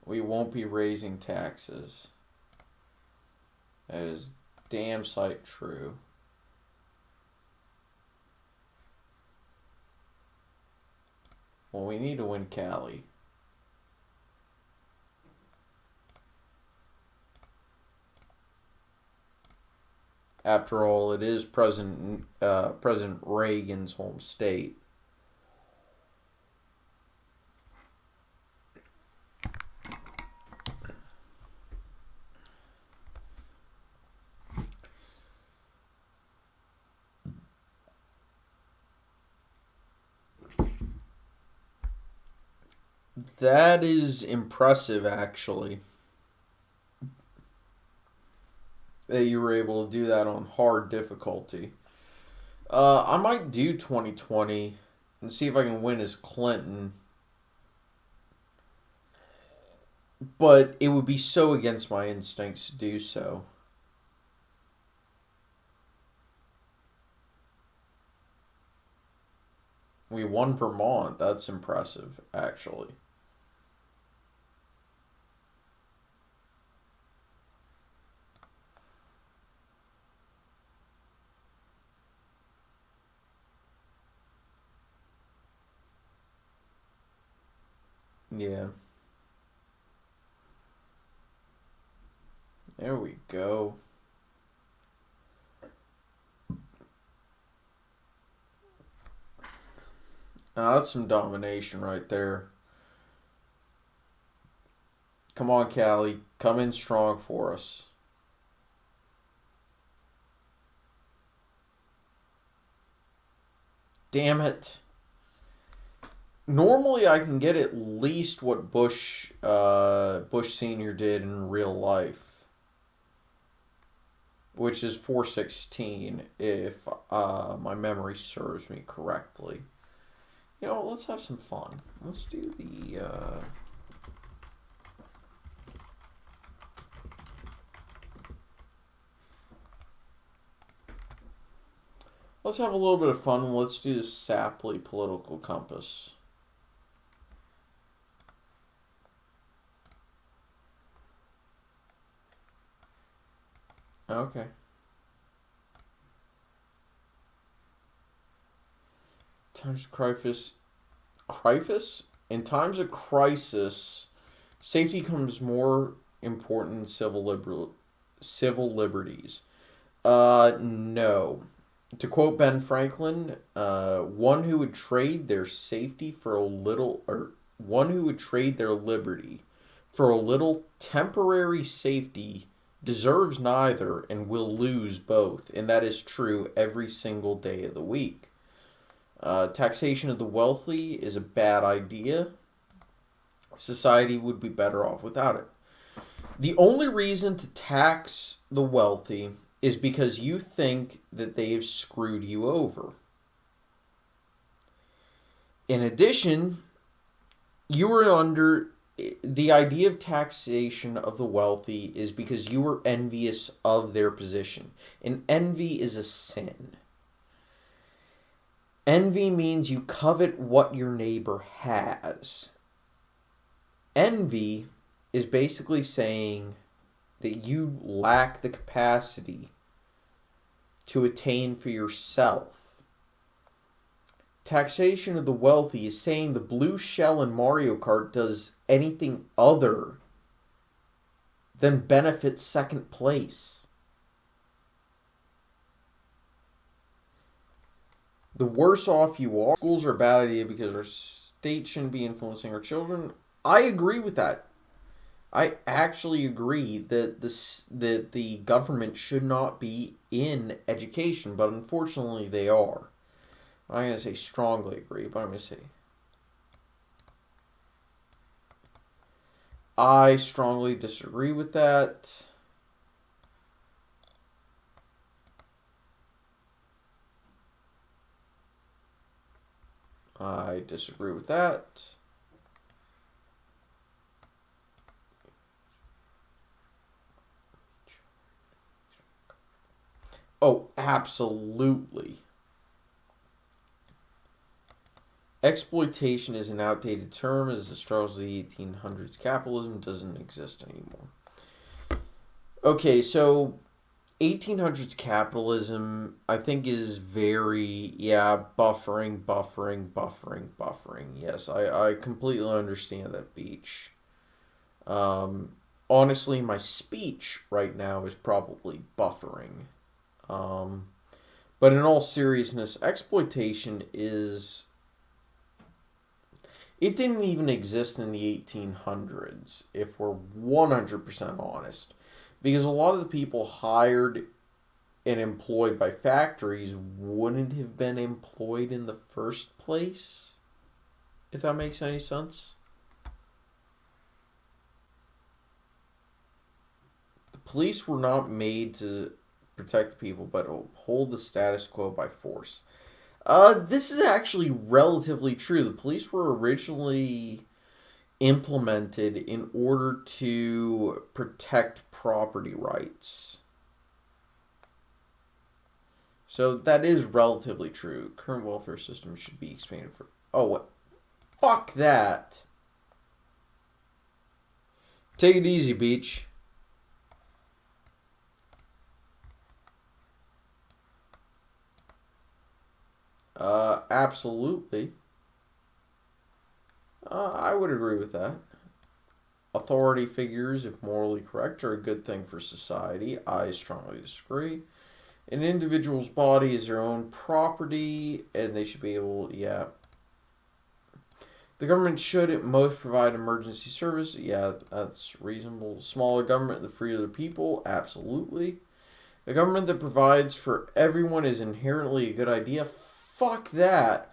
A: We won't be raising taxes. That is damn sight true. Well, we need to win Cali. After all, it is President Reagan's home state. That is impressive, actually, that you were able to do that on hard difficulty. I might do 2020 and see if I can win as Clinton. But it would be so against my instincts to do so. We won Vermont. That's impressive, actually. Yeah. There we go. That's some domination right there. Come on, Callie. Come in strong for us. Damn it. Normally, I can get at least what Bush Sr. did in real life, which is 416, if my memory serves me correctly. You know, let's have some fun. Let's do the... Let's have a little bit of fun and let's do the Sapley political compass. Okay. Times of crisis? In times of crisis, safety becomes more important than civil liberties. No. To quote Ben Franklin, one who would trade their safety for a little, or one who would trade their liberty for a little temporary safety deserves neither and will lose both. And that is true every single day of the week. Taxation of the wealthy is a bad idea. Society would be better off without it. The only reason to tax the wealthy is because you think that they have screwed you over. In addition, you are under... The idea of taxation of the wealthy is because you are envious of their position. And envy is a sin. Envy means you covet what your neighbor has. Envy is basically saying that you lack the capacity to attain for yourself. Taxation of the wealthy is saying the blue shell in Mario Kart does anything other than benefit second place. The worse off you are. Schools are a bad idea because our state shouldn't be influencing our children. I agree with that. I actually agree that the government should not be in education, but unfortunately they are. I'm not going to say strongly agree, but I'm going to say I strongly disagree with that. I disagree with that. Oh, absolutely. Exploitation is an outdated term as the struggles of the 1800s capitalism doesn't exist anymore. Okay, so 1800s capitalism, I think, is very, buffering. Yes, I completely understand that, Beach. Honestly, my speech right now is probably buffering. But in all seriousness, exploitation is... It didn't even exist in the 1800s, if we're 100% honest. Because a lot of the people hired and employed by factories wouldn't have been employed in the first place, if that makes any sense. The police were not made to protect the people, but hold the status quo by force. This is actually relatively true. The police were originally implemented in order to protect property rights. So that is relatively true. Current welfare system should be expanded for... Oh, what? Fuck that. Take it easy, Beach. Absolutely. I would agree with that. Authority figures, if morally correct, are a good thing for society. I strongly disagree. An individual's body is their own property, and they should be able, The government should at most provide emergency service. Yeah, that's reasonable. Smaller government, the freer the people. Absolutely. A government that provides for everyone is inherently a good idea. Fuck that.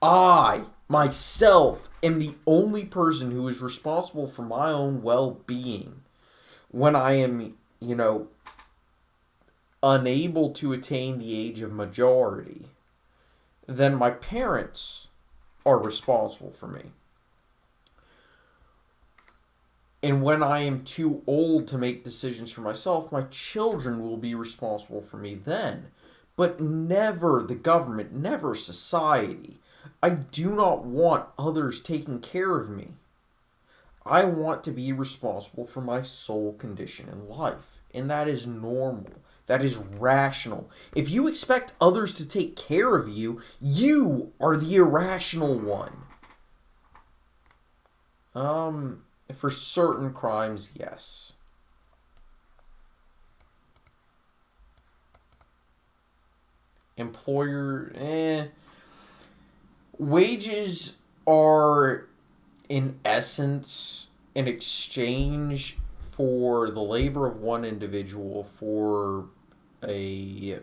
A: I, myself, am the only person who is responsible for my own well-being when I am, unable to attain the age of majority. Then my parents are responsible for me. And when I am too old to make decisions for myself, my children will be responsible for me then. But never the government, never society. I do not want others taking care of me. I want to be responsible for my sole condition in life. And that is normal. That is rational. If you expect others to take care of you, you are the irrational one. For certain crimes, yes. Employer, wages are, in essence, an exchange for the labor of one individual for a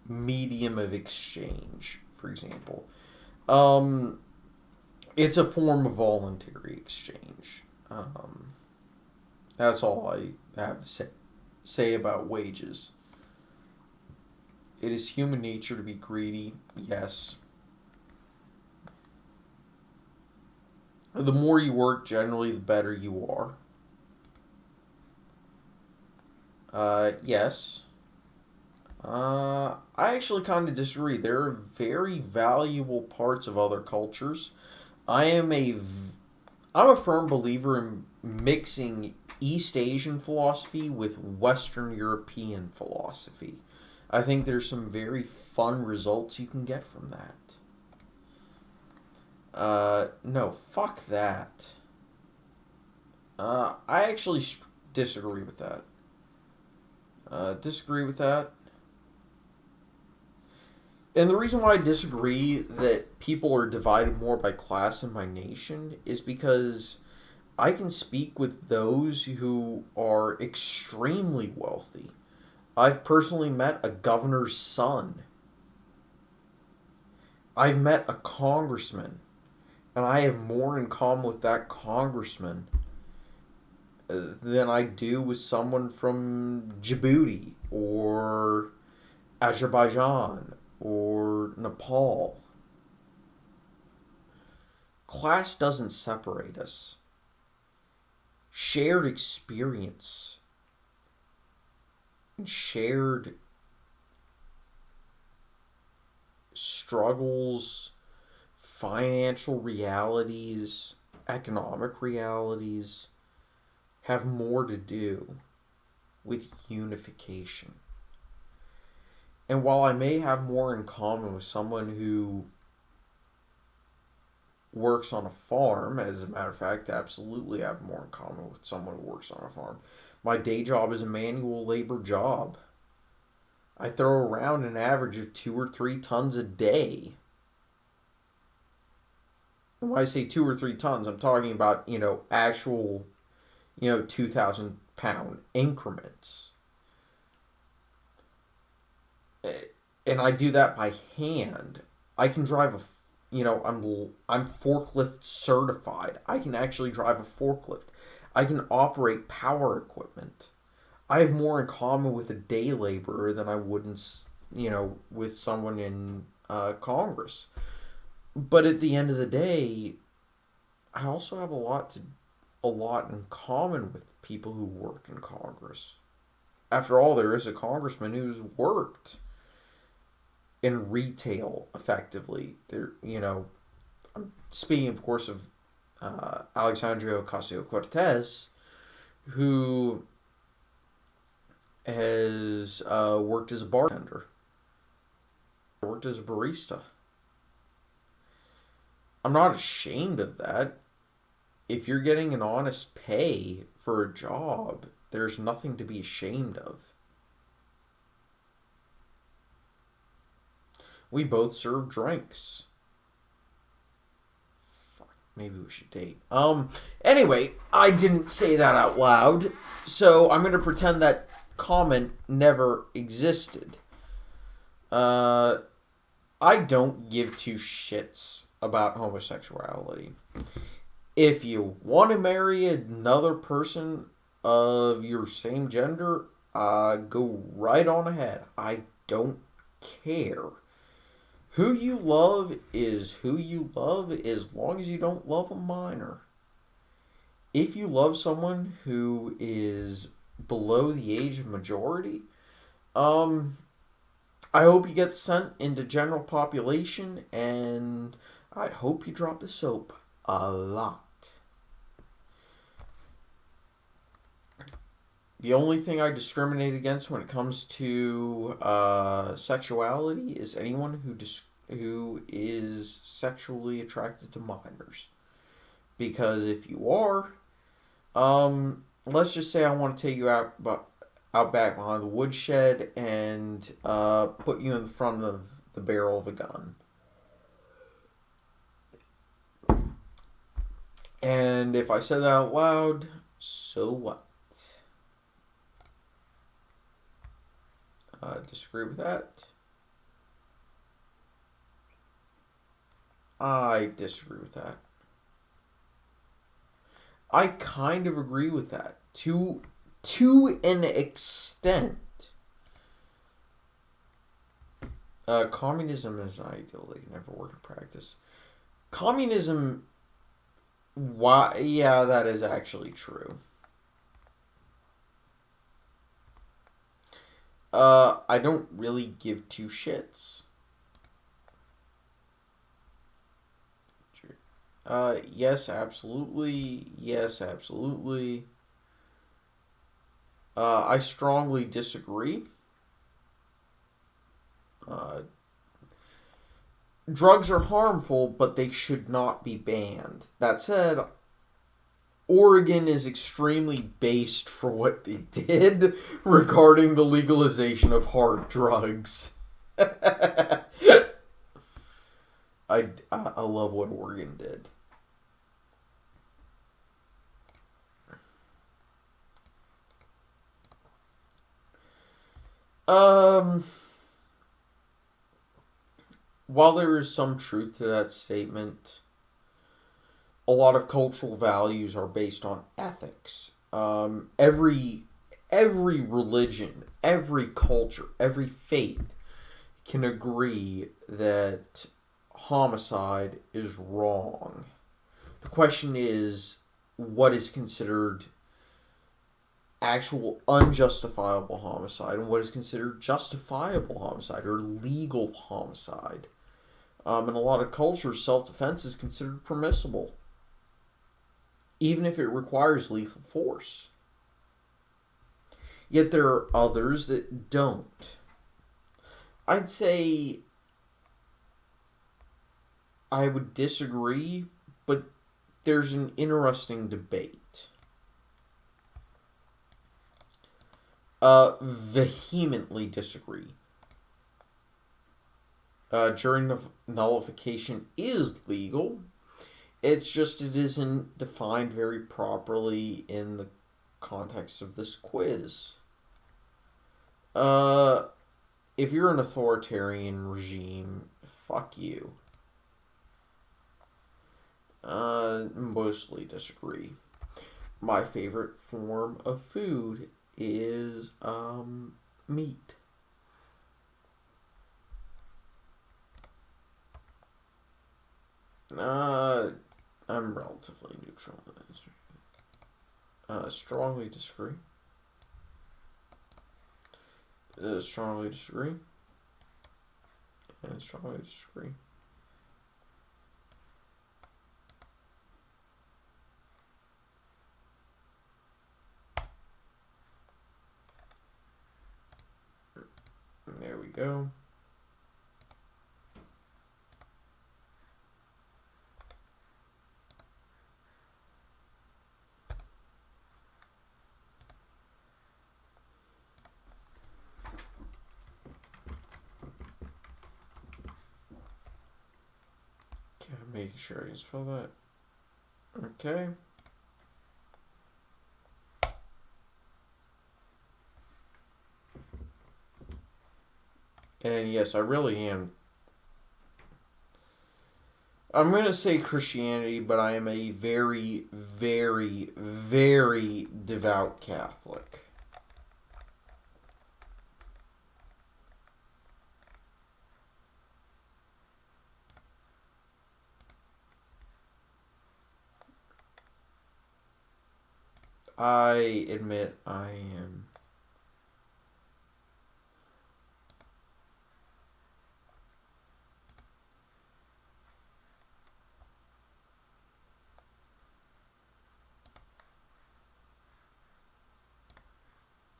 A: medium of exchange, for example. It's a form of voluntary exchange. That's all I have to say about wages. It is human nature to be greedy, yes. The more you work, generally, the better you are. Yes. I actually kind of disagree. There are very valuable parts of other cultures. I'm a firm believer in mixing East Asian philosophy with Western European philosophy. I think there's some very fun results you can get from that. No, fuck that. I actually disagree with that. And the reason why I disagree that people are divided more by class in my nation is because I can speak with those who are extremely wealthy. I've personally met a governor's son. I've met a congressman. And I have more in common with that congressman than I do with someone from Djibouti or Azerbaijan or Nepal. Class doesn't separate us. Shared experience and shared struggles, financial realities, economic realities have more to do with unification. And while I may have more in common with someone who works on a farm, as a matter of fact, absolutely have more in common with someone who works on a farm. My day job is a manual labor job. I throw around an average of 2 or 3 tons a day. And when I say 2 or 3 tons, I'm talking about, actual, 2,000 pound increments. And I do that by hand. I can drive I'm forklift certified. I can actually drive a forklift. I can operate power equipment. I have more in common with a day laborer than I would with someone in Congress. But at the end of the day, I also have a lot in common with people who work in Congress. After all, there is a congressman who's worked in retail effectively. I'm speaking, of course, of Alexandria Ocasio-Cortez, who has worked as a bartender, worked as a barista. I'm not ashamed of that. If you're getting an honest pay for a job, there's nothing to be ashamed of. We both serve drinks. Maybe we should date. Anyway, I didn't say that out loud, so I'm gonna pretend that comment never existed. I don't give two shits about homosexuality. If you want to marry another person of your same gender, go right on ahead. I don't care. Who you love is who you love as long as you don't love a minor. If you love someone who is below the age of majority, I hope you get sent into general population, and I hope you drop the soap a lot. The only thing I discriminate against when it comes to sexuality is anyone who is sexually attracted to minors. Because if you are, let's just say I want to take you out back behind the woodshed and put you in front of the barrel of a gun. And if I said that out loud, so what? Disagree with that? I disagree with that. I kind of agree with that. To an extent. Communism is an ideal that can never work in practice. Communism... Why? Yeah, that is actually true. I don't really give two shits. Yes, absolutely. Yes, absolutely. I strongly disagree. Drugs are harmful, but they should not be banned. That said, Oregon is extremely based for what they did regarding the legalization of hard drugs. I love what Oregon did. While there is some truth to that statement, a lot of cultural values are based on ethics. Every religion, every culture, every faith can agree that homicide is wrong. The question is, what is considered actual unjustifiable homicide and what is considered justifiable homicide or legal homicide? In a lot of cultures, self-defense is considered permissible, even if it requires lethal force. Yet there are others that don't. I'd say I would disagree, but there's an interesting debate. Vehemently disagree. Jury nullification is legal. It's just it isn't defined very properly in the context of this quiz. If you're an authoritarian regime, fuck you. Mostly disagree. My favorite form of food is meat. I'm relatively neutral on that. Strongly disagree. Strongly disagree. And strongly disagree. There we go. Okay, I'm making sure I can spell that. Okay. And yes, I really am. I'm going to say Christianity, but I am a very, very, very devout Catholic. I admit I am.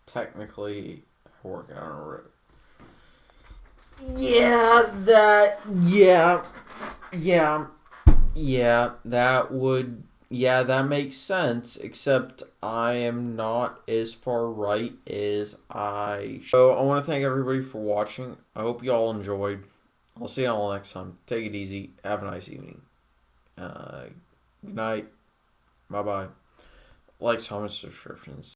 A: Technically, I work out on a road. Yeah, that would, that makes sense, except I am not as far right as So, I want to thank everybody for watching. I hope you all enjoyed. I'll see you all next time. Take it easy. Have a nice evening. Good night. Bye-bye. Like, comments, subscriptions.